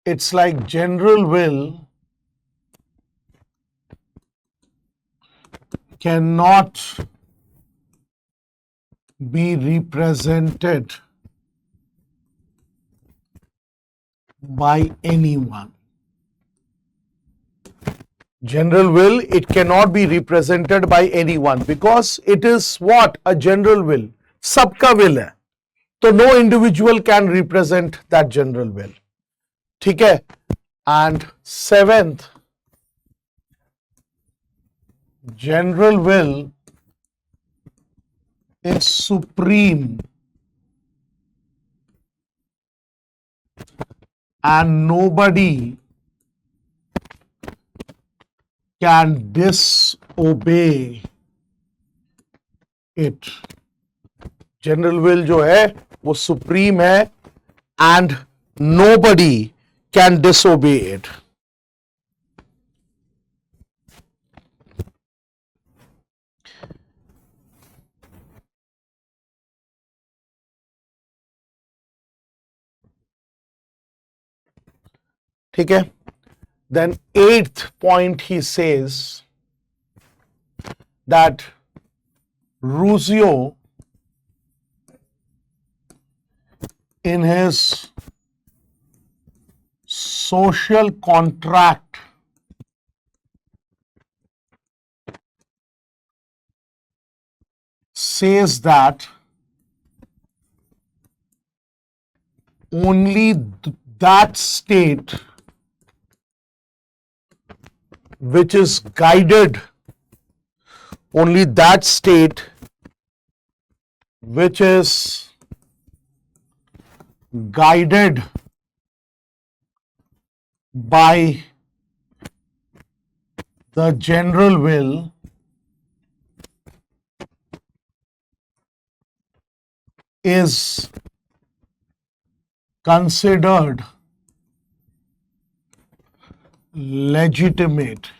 It's like general will cannot be represented by anyone. General will, it cannot be represented by anyone because it is what? A general will. सबका will है. तो no individual can represent that general will. ठीक है? And seventh, general will is supreme and nobody can disobey it. General will जो है वो supreme है and nobody can disobey it. ठीक है. Then 8th point he says that Rousseau in his social contract says that only that state which is guided, only that state which is guided by the general will is considered legitimate.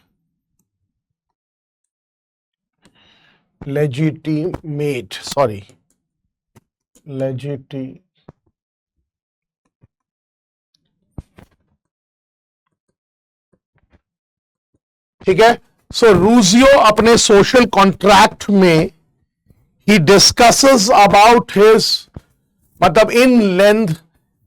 ठीक है. सो रूसियो अपने social contract में he discusses about his, मतलब in length,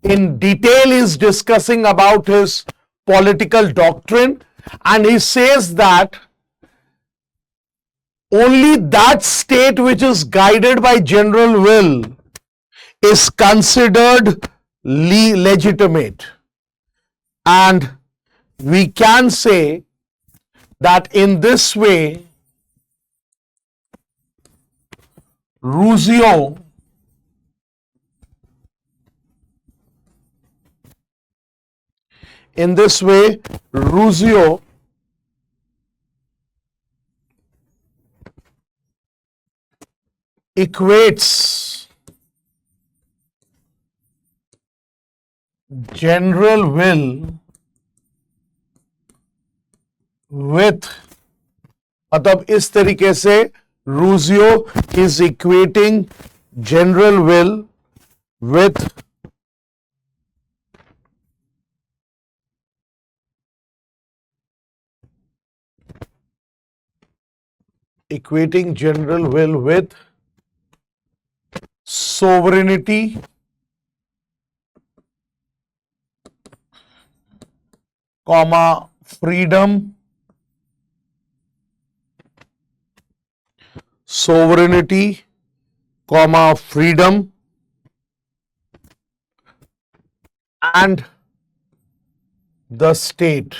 in detail is discussing about his political doctrine, and he says that only that state which is guided by general will is considered legitimate, and we can say that in this way Rousseau equates general will with, मतलब इस तरीके से Rousseau is equating general will with sovereignty, freedom, freedom and the state.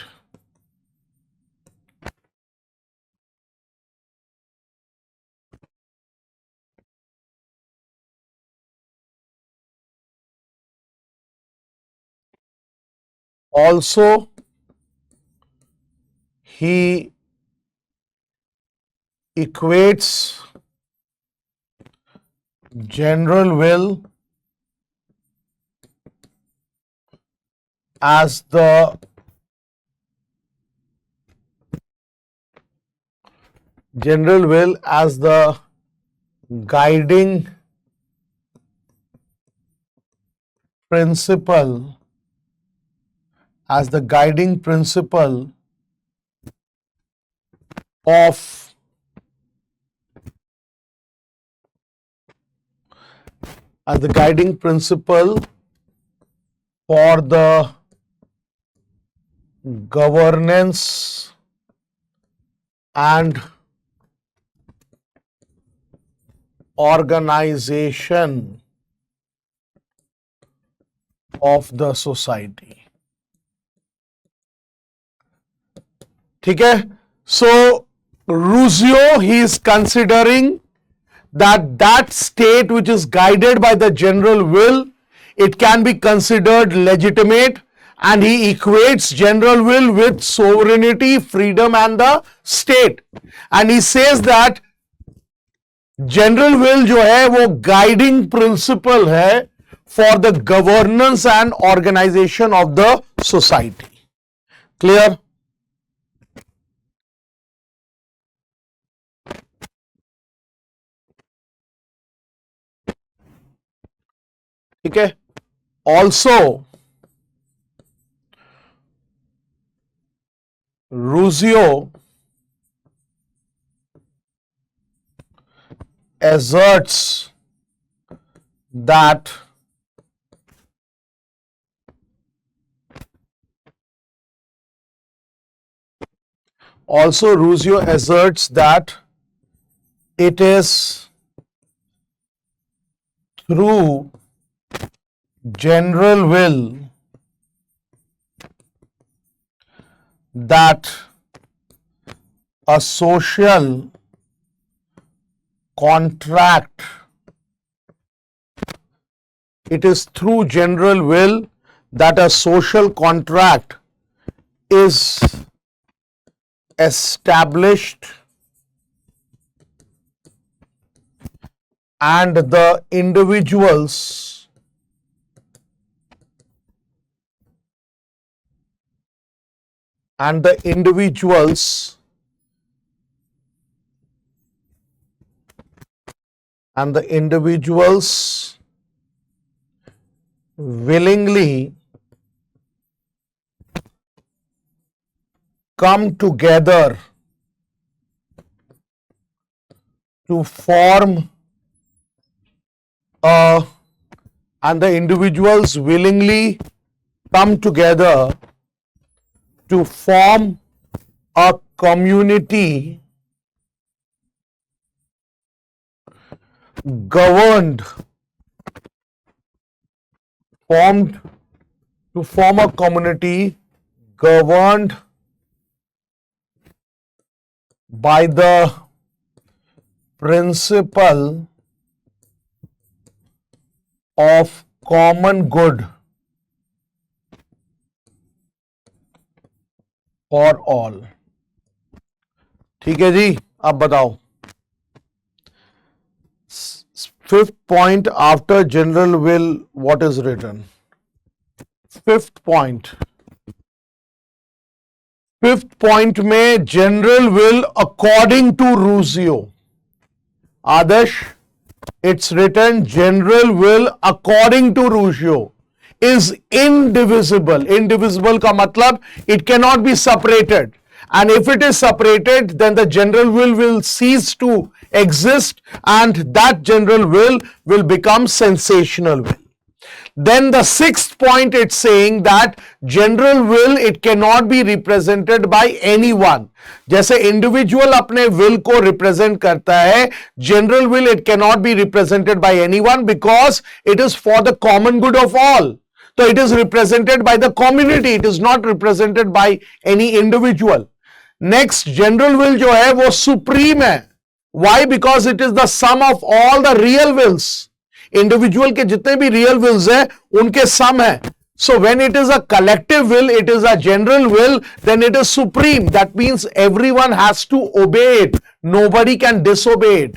Also, he equates general will as the guiding principle, of the guiding principle for the governance and organization of the society. ठीक है. So Rousseau, he is considering that state which is guided by the general will, it can be considered legitimate, and he equates general will with sovereignty, freedom and the state, and he says that general will जो है वो guiding principle है for the governance and organization of the society. Clear? ठीक है. Also, Rousseau asserts that it is through general will that a social contract, it is through general will that a social contract is established and the individuals willingly come together to form a community governed by the principle of common good for all. ठीक है जी, अब बताओ. Fifth point after general will, what is written? Fifth point में general will according to Rousseau. Adarsh, it's written general will according to Rousseau is indivisible. Indivisible का मतलब it cannot be separated. And if it is separated, then the general will cease to exist and that general will become sensational will. Then the sixth point, it's saying that general will, it cannot be represented by anyone. जैसे individual अपने will को represent करता है, general will, it cannot be represented by anyone because it is for the common good of all. So it is represented by the community, it is not represented by any individual. Next, general will जो है वो supreme है. Why? Because it is the sum of all the real wills. Individual के जितने भी real wills हैं उनके sum है. So when it is a collective will, it is a general will, then it is supreme. That means everyone has to obey it. Nobody can disobey it.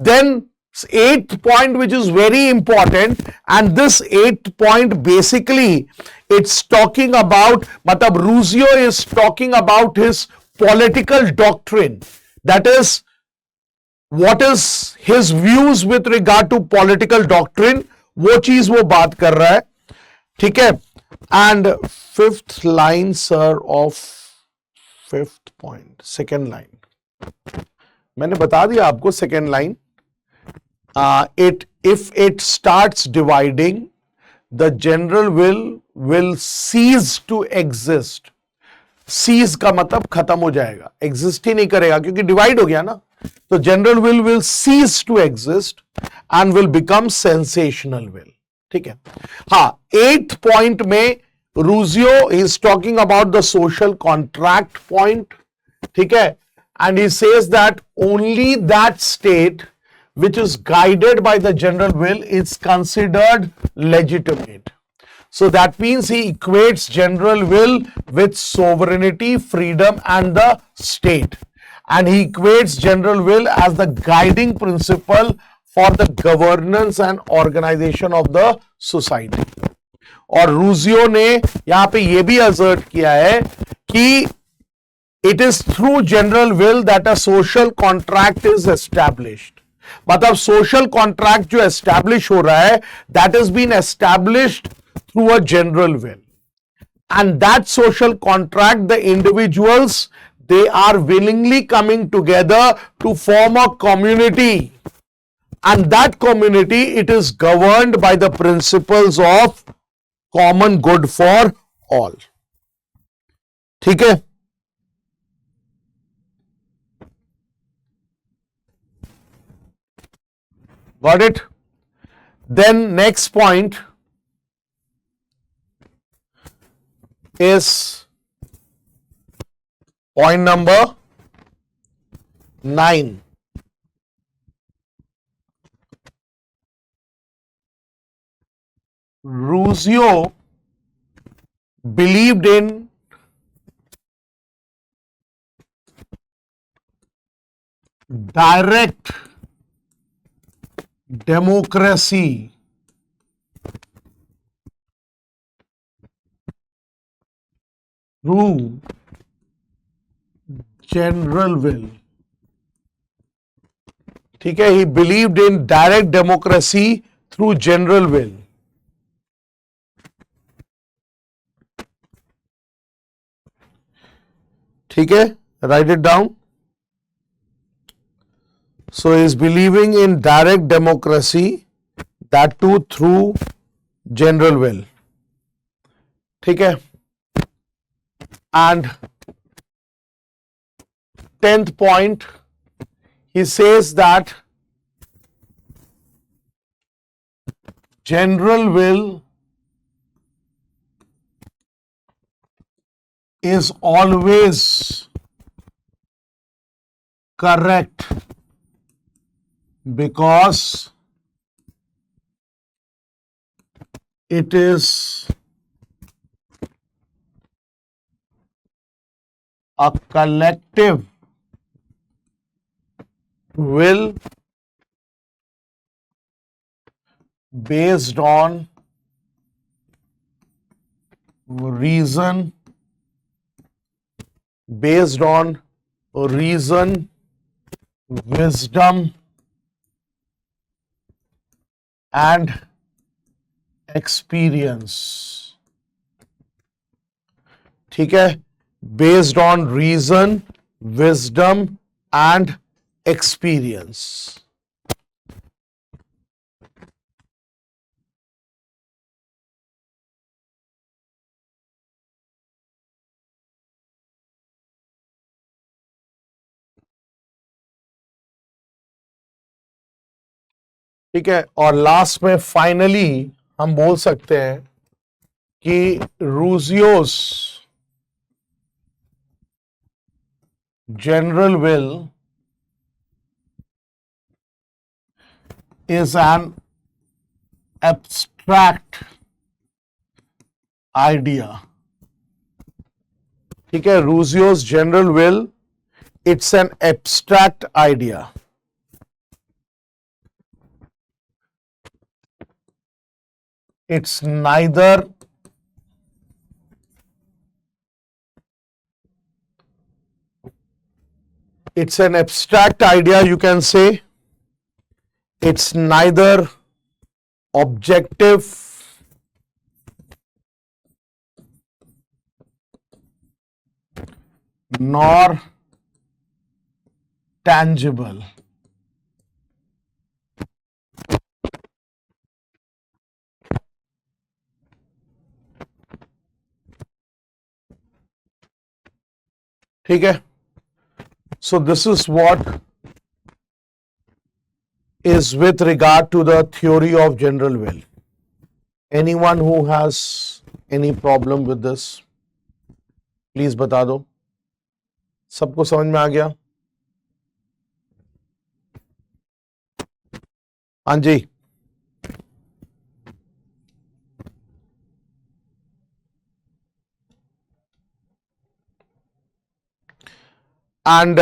Then eighth point, which is very important, and this eighth point basically it's talking about, matlab Rousseau is talking about his political doctrine. That is, what is his views with regard to political doctrine, वो चीज वो बात कर रहा है. ठीक है. And fifth line, sir, of fifth point, second line. मैंने बता दिया आपको second line. If it starts dividing, the general will cease to exist. Cease का मतलब खत्म हो जाएगा, exist ही नहीं करेगा क्योंकि divide हो गया ना. तो general will cease to exist and will become sensational will. ठीक है. हाँ, eighth point में Rousseau is talking about the social contract point. ठीक है. And he says that only that state which is guided by the general will is considered legitimate. So that means he equates general will with sovereignty, freedom and the state. And he equates general will as the guiding principle for the governance and organization of the society. और रूसियो ने यहां पे ये भी assert किया है कि it is through general will that a social contract is established. मतलब social contract जो establish हो रहा है, that has been established through a general will. and that social contract, the individuals, they are willingly coming together to form a community, and that community, it is governed by the principles of common good for all. ठीक है? Got it? Then next point is point number 9. Rousseau believed in direct democracy through general will. ठीक है? He believed in direct democracy through general will. ठीक है? Write it down. So he is believing in direct democracy, that too through general will. ठीक है? And 10th point, he says that general will is always correct because it is a collective will based on reason, wisdom, and experience. ठीक है? Based on reason, wisdom, and experience. ठीक है? और last में finally हम बोल सकते हैं कि रूसियोस general will is an abstract idea. ठीक है? Rousseau's general will, it's an abstract idea. It's neither it's an abstract idea, you can say. It's neither objective nor tangible. ठीक है? So this is what is with regard to the theory of general will. Anyone who has any problem with this, please बता दो. सबको समझ में आ गया? हाँ जी. And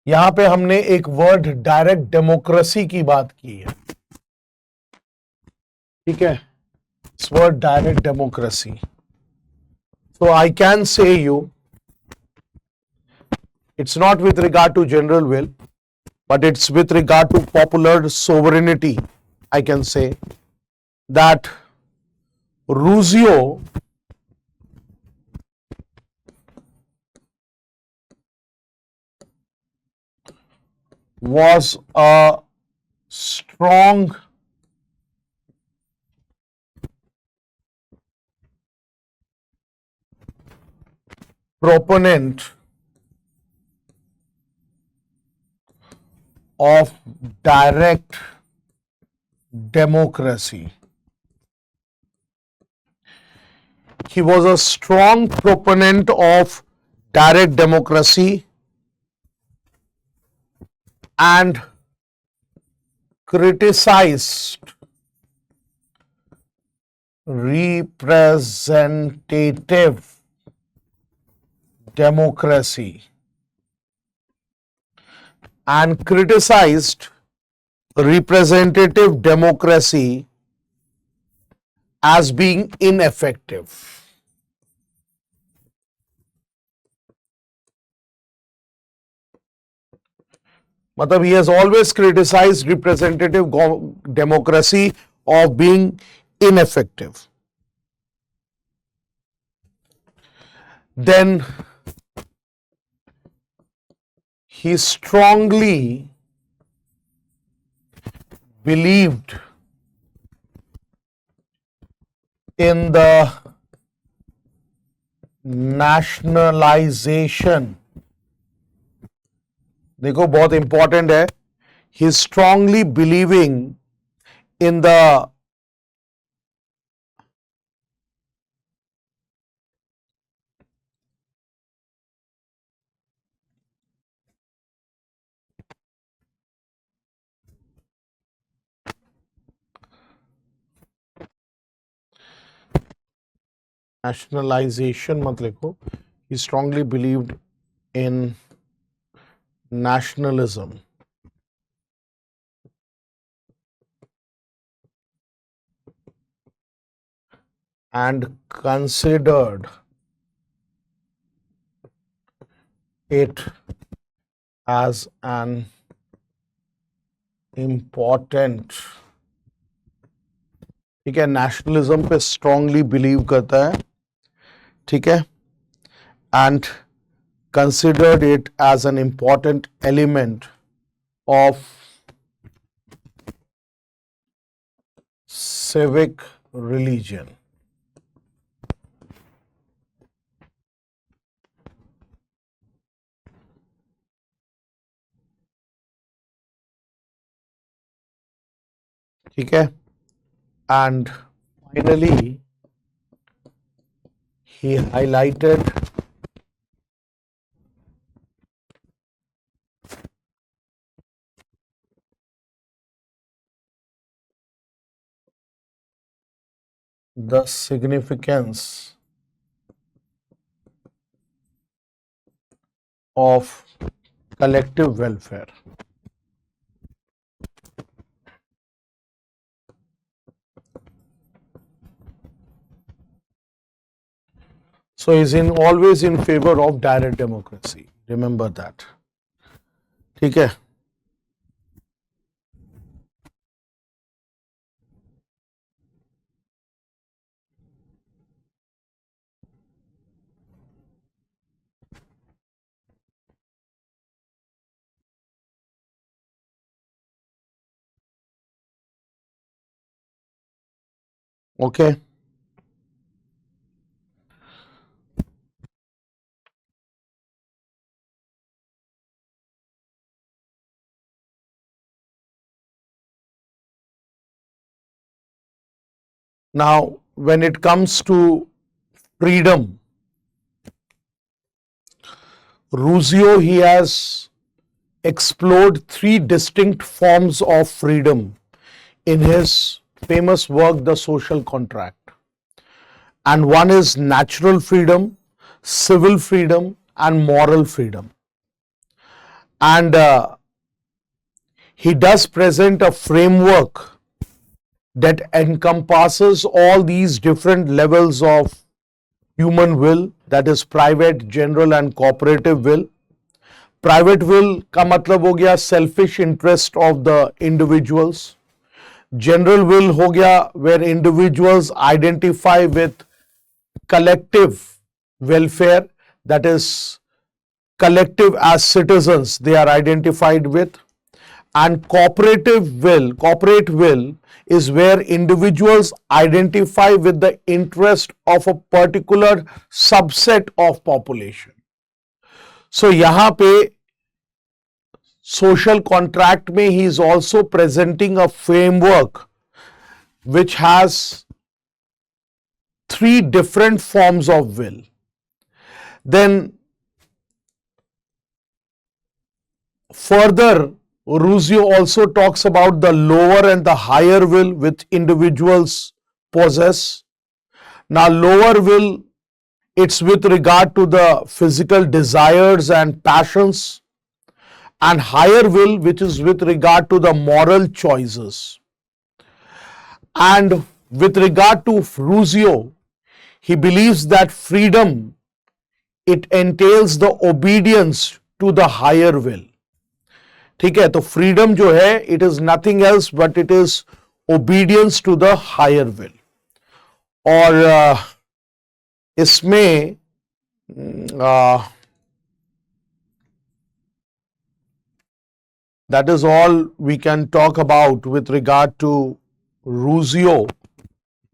यहां पे हमने एक वर्ड डायरेक्ट डेमोक्रेसी की बात की है. ठीक है? इस word direct democracy. So I can say you, it's not with regard to general will, but it's with regard to popular sovereignty. I can say that Rousseau was a strong proponent of direct democracy. He was a strong proponent of direct democracy and criticized representative democracy and criticized representative democracy as being ineffective. Matlab, he has always criticized representative democracy of being ineffective. Then he strongly believed in the nationalization. देखो बहुत important है. He is strongly believing in the nationalization मत लिखो. He strongly believed in nationalism and considered it as an important. ठीक है, nationalism पे strongly believe करता है. ठीक है, and considered it as an important element of civic religion. ठीक है, and finally he highlighted the significance of collective welfare. So he's always in favor of direct democracy. Remember that. ठीक है. Okay. Now, when it comes to freedom, Rousseau, he has explored three distinct forms of freedom in his famous work, The Social Contract. And one is natural freedom, civil freedom, and moral freedom. And he does present a framework that encompasses all these different levels of human will, that is private, general, and cooperative will. Private will का मतलब हो गया selfish interest of the individuals. General will हो गया where individuals identify with collective welfare, that is collective as citizens they are identified with. And corporate will is where individuals identify with the interest of a particular subset of population. So यहाँ पे social contract में he is also presenting a framework which has three different forms of will. Then further, Rousseau also talks about the lower and the higher will which individuals possess. Now, lower will, it's with regard to the physical desires and passions, and higher will, which is with regard to the moral choices. And with regard to Rousseau, he believes that freedom, it entails the obedience to the higher will. ठीक है, तो freedom जो है it is nothing else but it is obedience to the higher will. और इसमें that is all we can talk about with regard to Rousseau.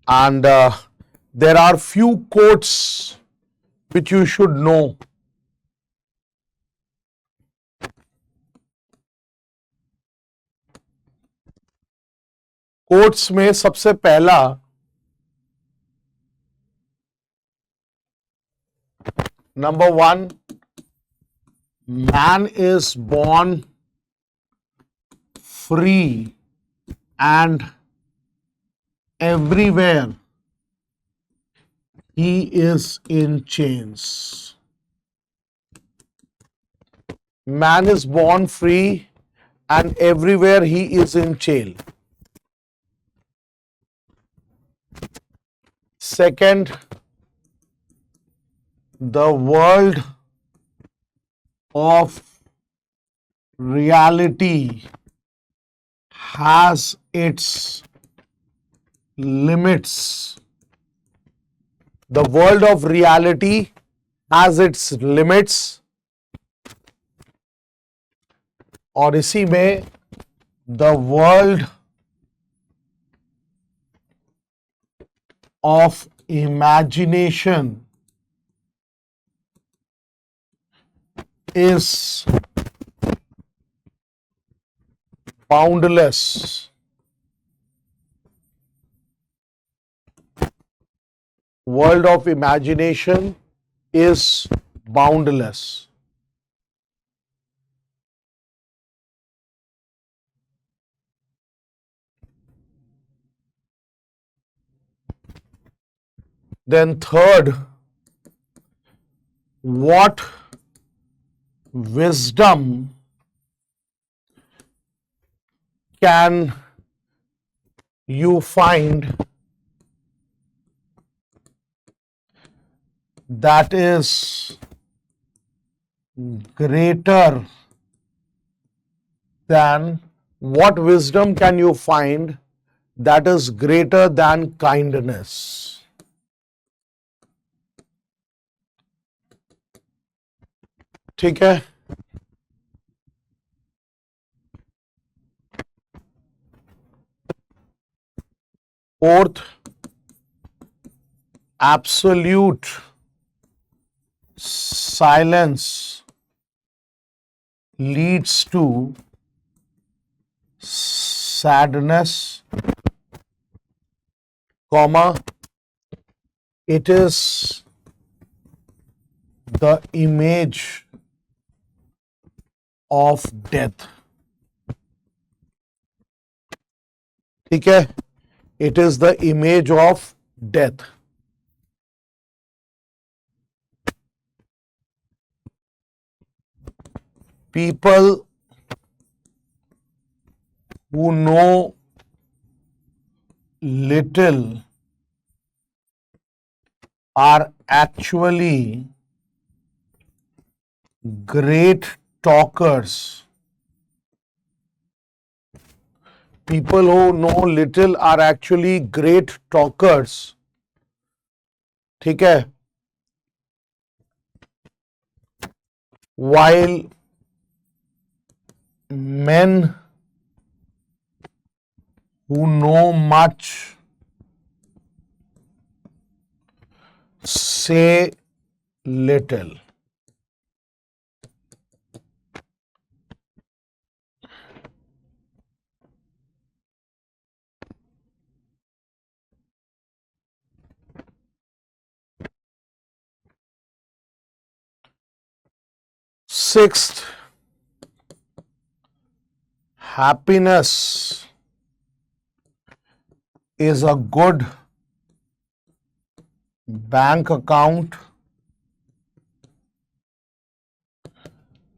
And there are few quotes which you should know. Quotes में सबसे पहला number 1, man is born free and everywhere he is in chains. Man is born free and everywhere he is in jail. Second, the world of reality has its limits. The world of reality has its limits. और इसी में the world of imagination is boundless. World of imagination is boundless. Then third, what wisdom can you find that is greater than, what wisdom can you find that is greater than kindness? ठीक है. Fourth, absolute silence leads to sadness, comma, it is the image of death. ठीक है, it is the image of death. People who know little are actually great talkers. people who know little are actually great talkers. ठीक है, while men who know much say little. Sixth, happiness is a good bank account.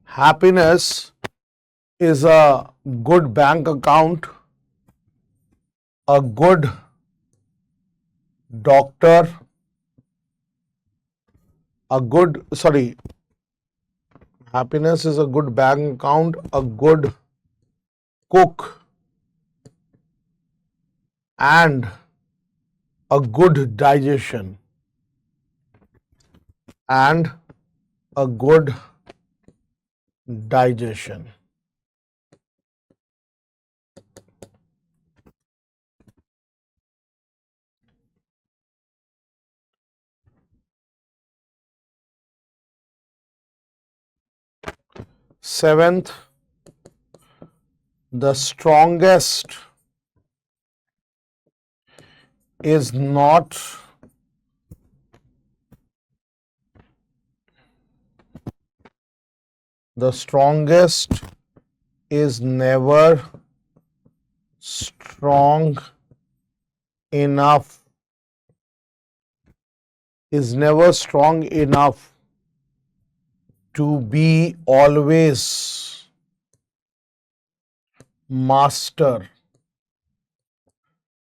Happiness is a good bank account, a good doctor, happiness is a good bank account, a good cook, and a good digestion. And a good digestion. Seventh, the strongest is not is never strong enough to be always master.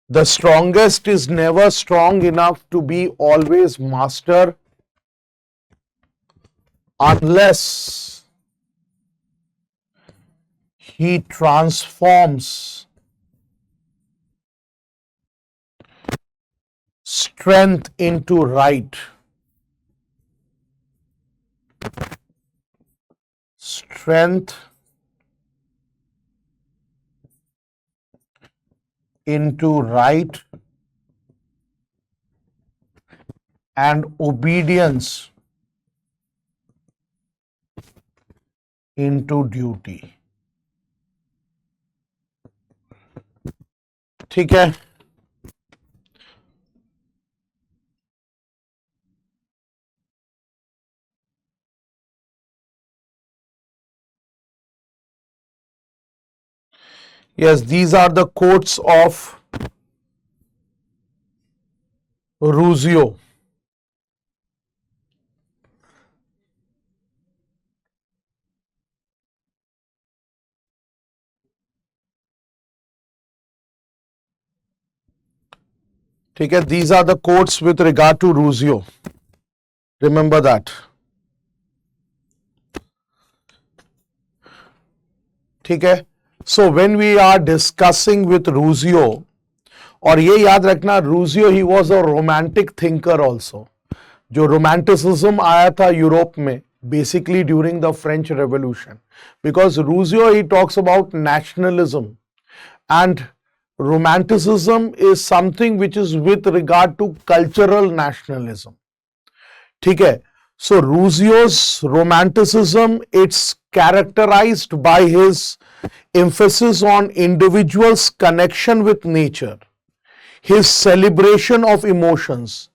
The strongest is never strong enough to be always master unless he transforms strength into right. Strength into right and obedience into duty. ठीक है, yes, these are the quotes of Rousseau. ठीक है, these are the quotes with regard to Rousseau. Remember that. ठीक है, so when we are discussing with Rousseau, और ये याद रखना, Rousseau he was a romantic thinker also. जो romanticism आया था यूरोप में basically during the French Revolution, because Rousseau he talks about nationalism, and romanticism is something which is with regard to cultural nationalism. ठीक है, so Rousseau's romanticism, it's characterized by his emphasis on individuals' connection with nature, his celebration of emotions,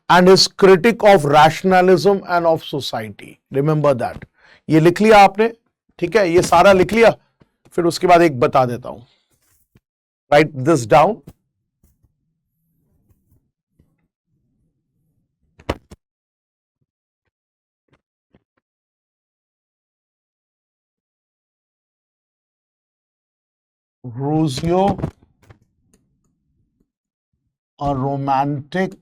and his critic of rationalism and of society. Remember that. ये लिख लिया आपने, ठीक है, ये सारा लिख लिया, फिर उसके बाद एक बता देता हूं. Write this down. Rousseau, a romantic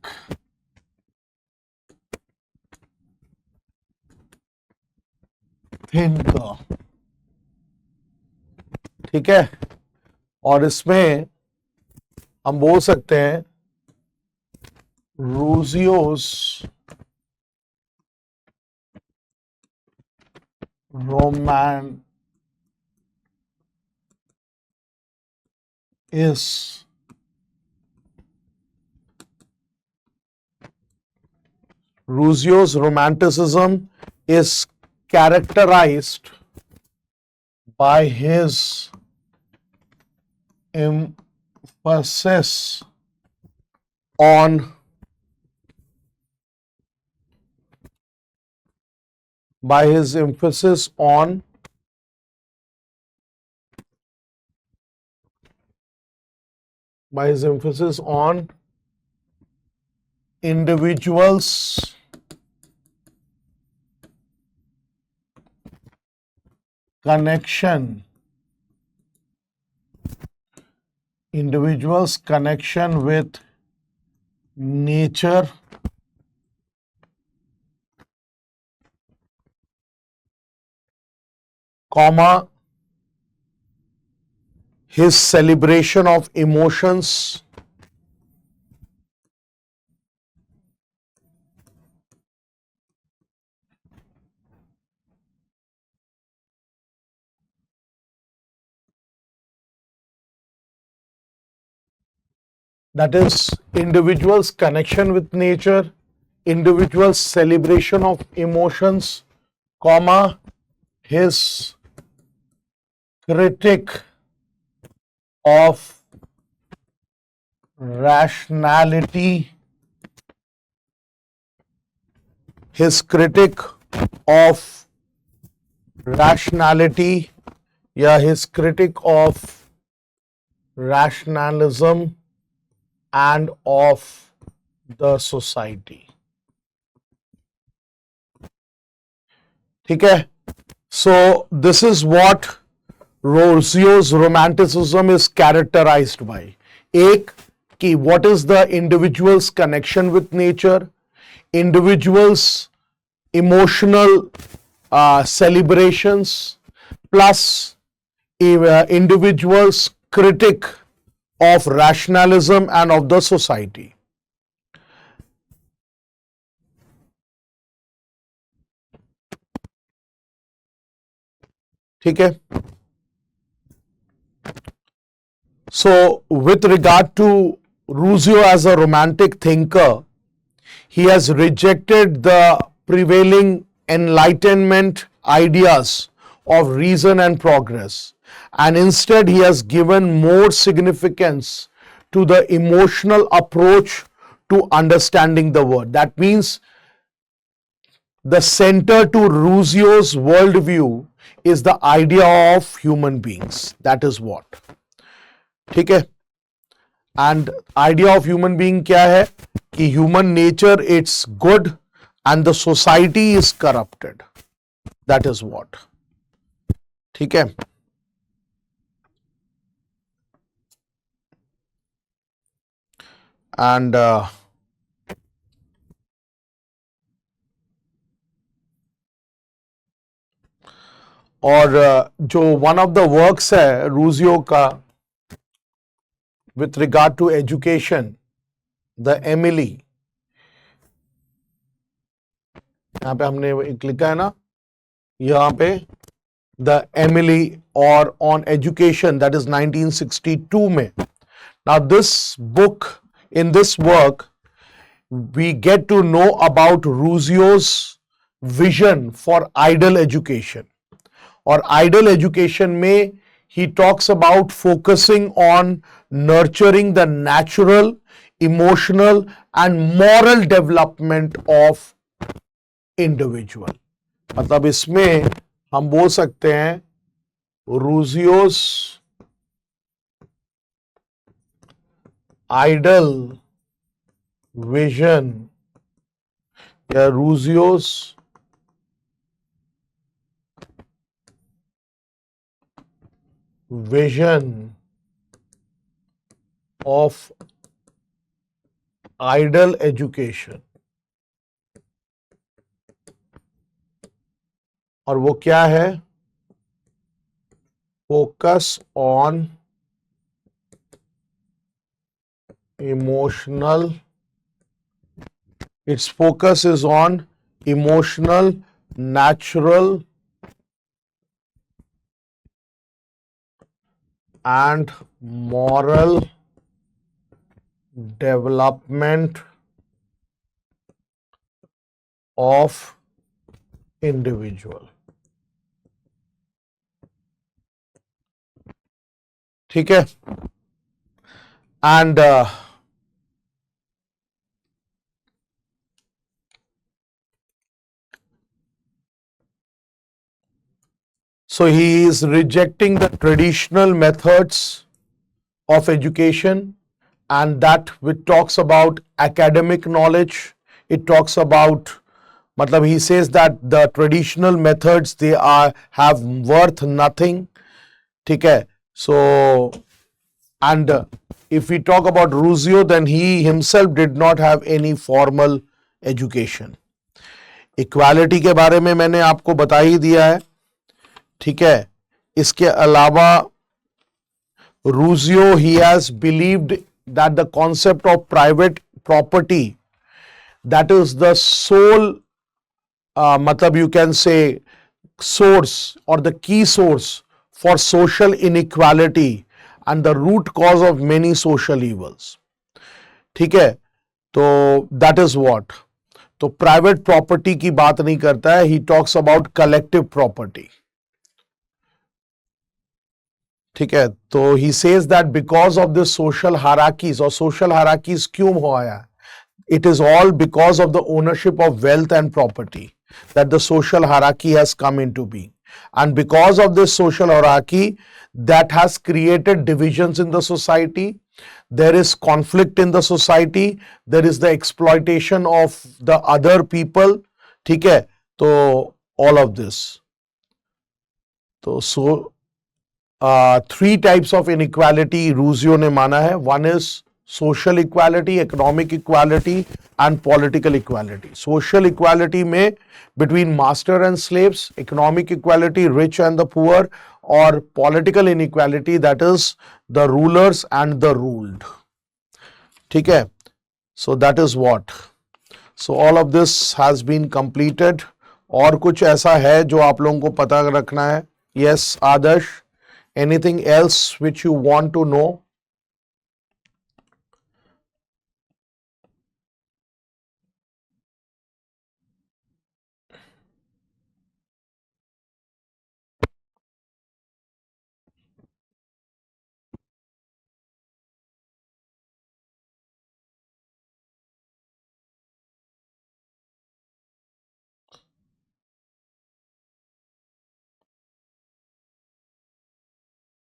thinker. ठीक है, और इसमें हम बोल सकते हैं Rousseau's Rousseau's romanticism is characterized by his emphasis on by his emphasis on individuals connection with nature, comma, his celebration of emotions, that is individual's connection with nature, individual's celebration of emotions, comma, his critique of rationality, या his critique of rationalism and of the society. ठीक है? So this is what Rousseau's romanticism is characterized by. एक कि what is the individual's connection with nature, individual's emotional celebrations, plus individual's critique of rationalism and of the society. ठीक है? So with regard to Rousseau as a romantic thinker, he has rejected the prevailing Enlightenment ideas of reason and progress, and instead he has given more significance to the emotional approach to understanding the world. That means the center to Rousseau's worldview is the idea of human beings. That is what. ठीक है? And idea of human being क्या है? कि human nature it's good and the society is corrupted. That is what. ठीक है? And और जो one of the works है रूजियो का with regard to education, the Emily, यहाँ पे हमने एक लिखा है ना, यहाँ पे the Emily or on education, that is 1962 में. Now this book, in this work, we get to know about Rousseau's vision for ideal education. और ideal education में he talks about focusing on nurturing the natural, emotional and moral development of individual. मतलब इसमें हम बोल सकते हैं Rousseau's ideal vision या Rousseau's vision of ideal education. और वो क्या है? Focus on emotional, its focus is on emotional, natural and moral development of individual. ठीक है. And so he is rejecting the traditional methods of education, and that which talks about academic knowledge. It talks about, matlab he says that the traditional methods, they have worth nothing. ठीक है. So, and if we talk about Rousseau, then he himself did not have any formal education. Equality के बारे में मैंने आपको बता ही दिया है. ठीक है. इसके अलावा Rousseau, he has believed that the concept of private property, that is the sole, matlab you can say, source or the key source for social inequality and the root cause of many social evils. ठीक है. तो that is what. तो private property की बात नहीं करता है. He talks about collective property. ठीक है. तो he says that because of this social hierarchies, और सोशल हायरार्कीज क्यों हो आया? It is all because of the ownership of wealth and property that the social hierarchy has come into being. And because of this social hierarchy, that has created divisions in the society. There is conflict in the society. There is the exploitation of the other people. ठीक है. तो all of this. So three types of inequality Rousseau ने माना है. One is social equality, economic equality and political equality. Social equality में between master and slaves, economic equality rich and the poor, or political inequality, that is the rulers and the ruled. ठीक है. So that is what. So all of this has been completed. और कुछ ऐसा है जो आप लोगों को पता रखना है? Yes, Adarsh. Anything else which you want to know?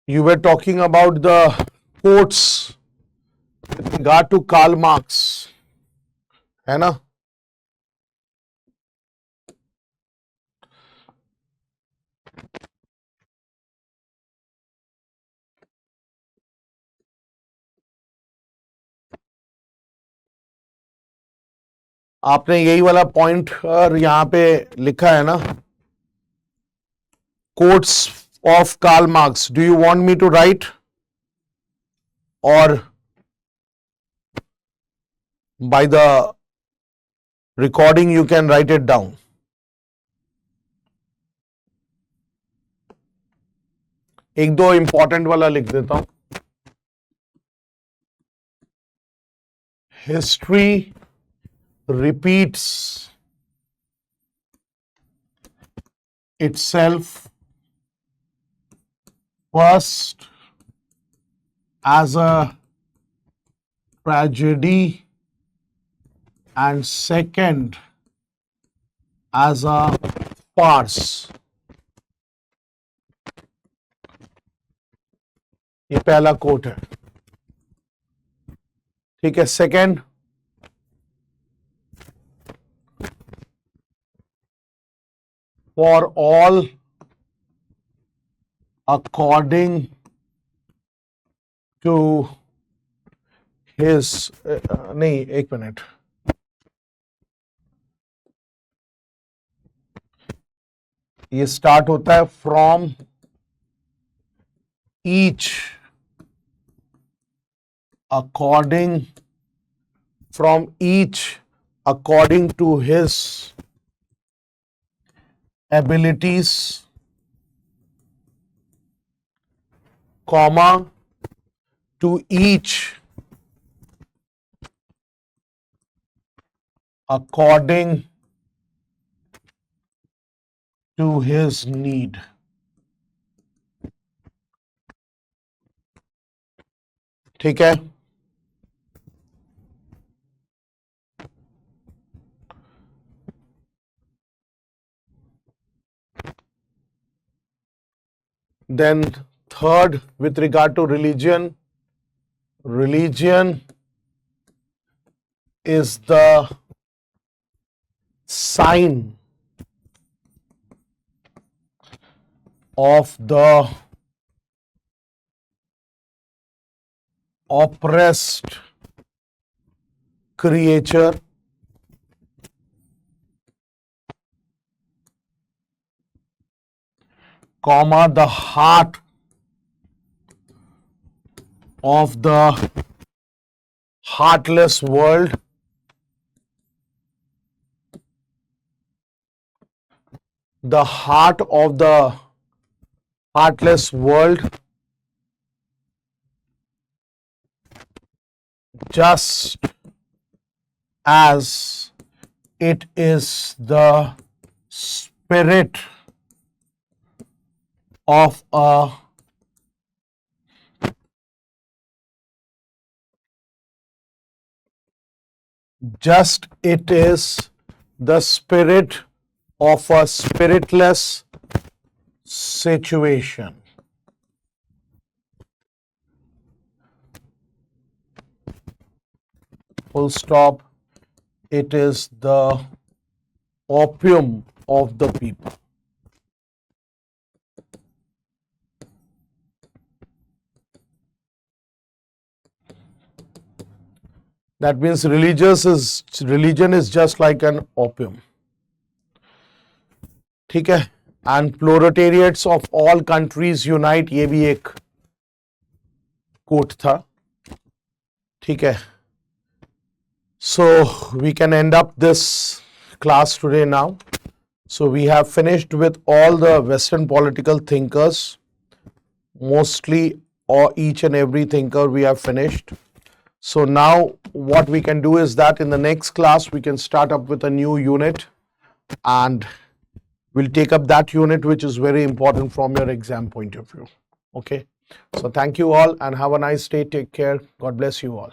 You were talking about the quotes with regard to Karl Marx, है ना? आपने यही वाला पॉइंट यहाँ पे लिखा है ना? Quotes of Karl Marx. Do you want me to write, or by the recording you can write it down? एक दो इंपॉर्टेंट वाला लिख देता हूं. History repeats itself first as a tragedy and second as a farce. ये पहला coat है. ठीक है. Second, for all according to his नहीं, एक मिनट. ये स्टार्ट होता है from each according from each according to his abilities, comma, to each according to his need. ठीक है? Then third, with regard to religion, religion is the sign of the oppressed creature, comma, the heart of the heartless world, the heart of the heartless world, just as it is the spirit of a just it is the spirit of a spiritless situation. Full stop. It is the opium of the people. That means religion is just like an opium. ठीक है? And proletariats of all countries unite, ये भी एक quote था. ठीक है? So we can end up this class today now. So we have finished with all the Western political thinkers, mostly, or each and every thinker we have finished. So now what we can do is that in the next class we can start up with a new unit and we'll take up that unit which is very important from your exam point of view. Okay. So thank you all and have a nice day. Take care. God bless you all.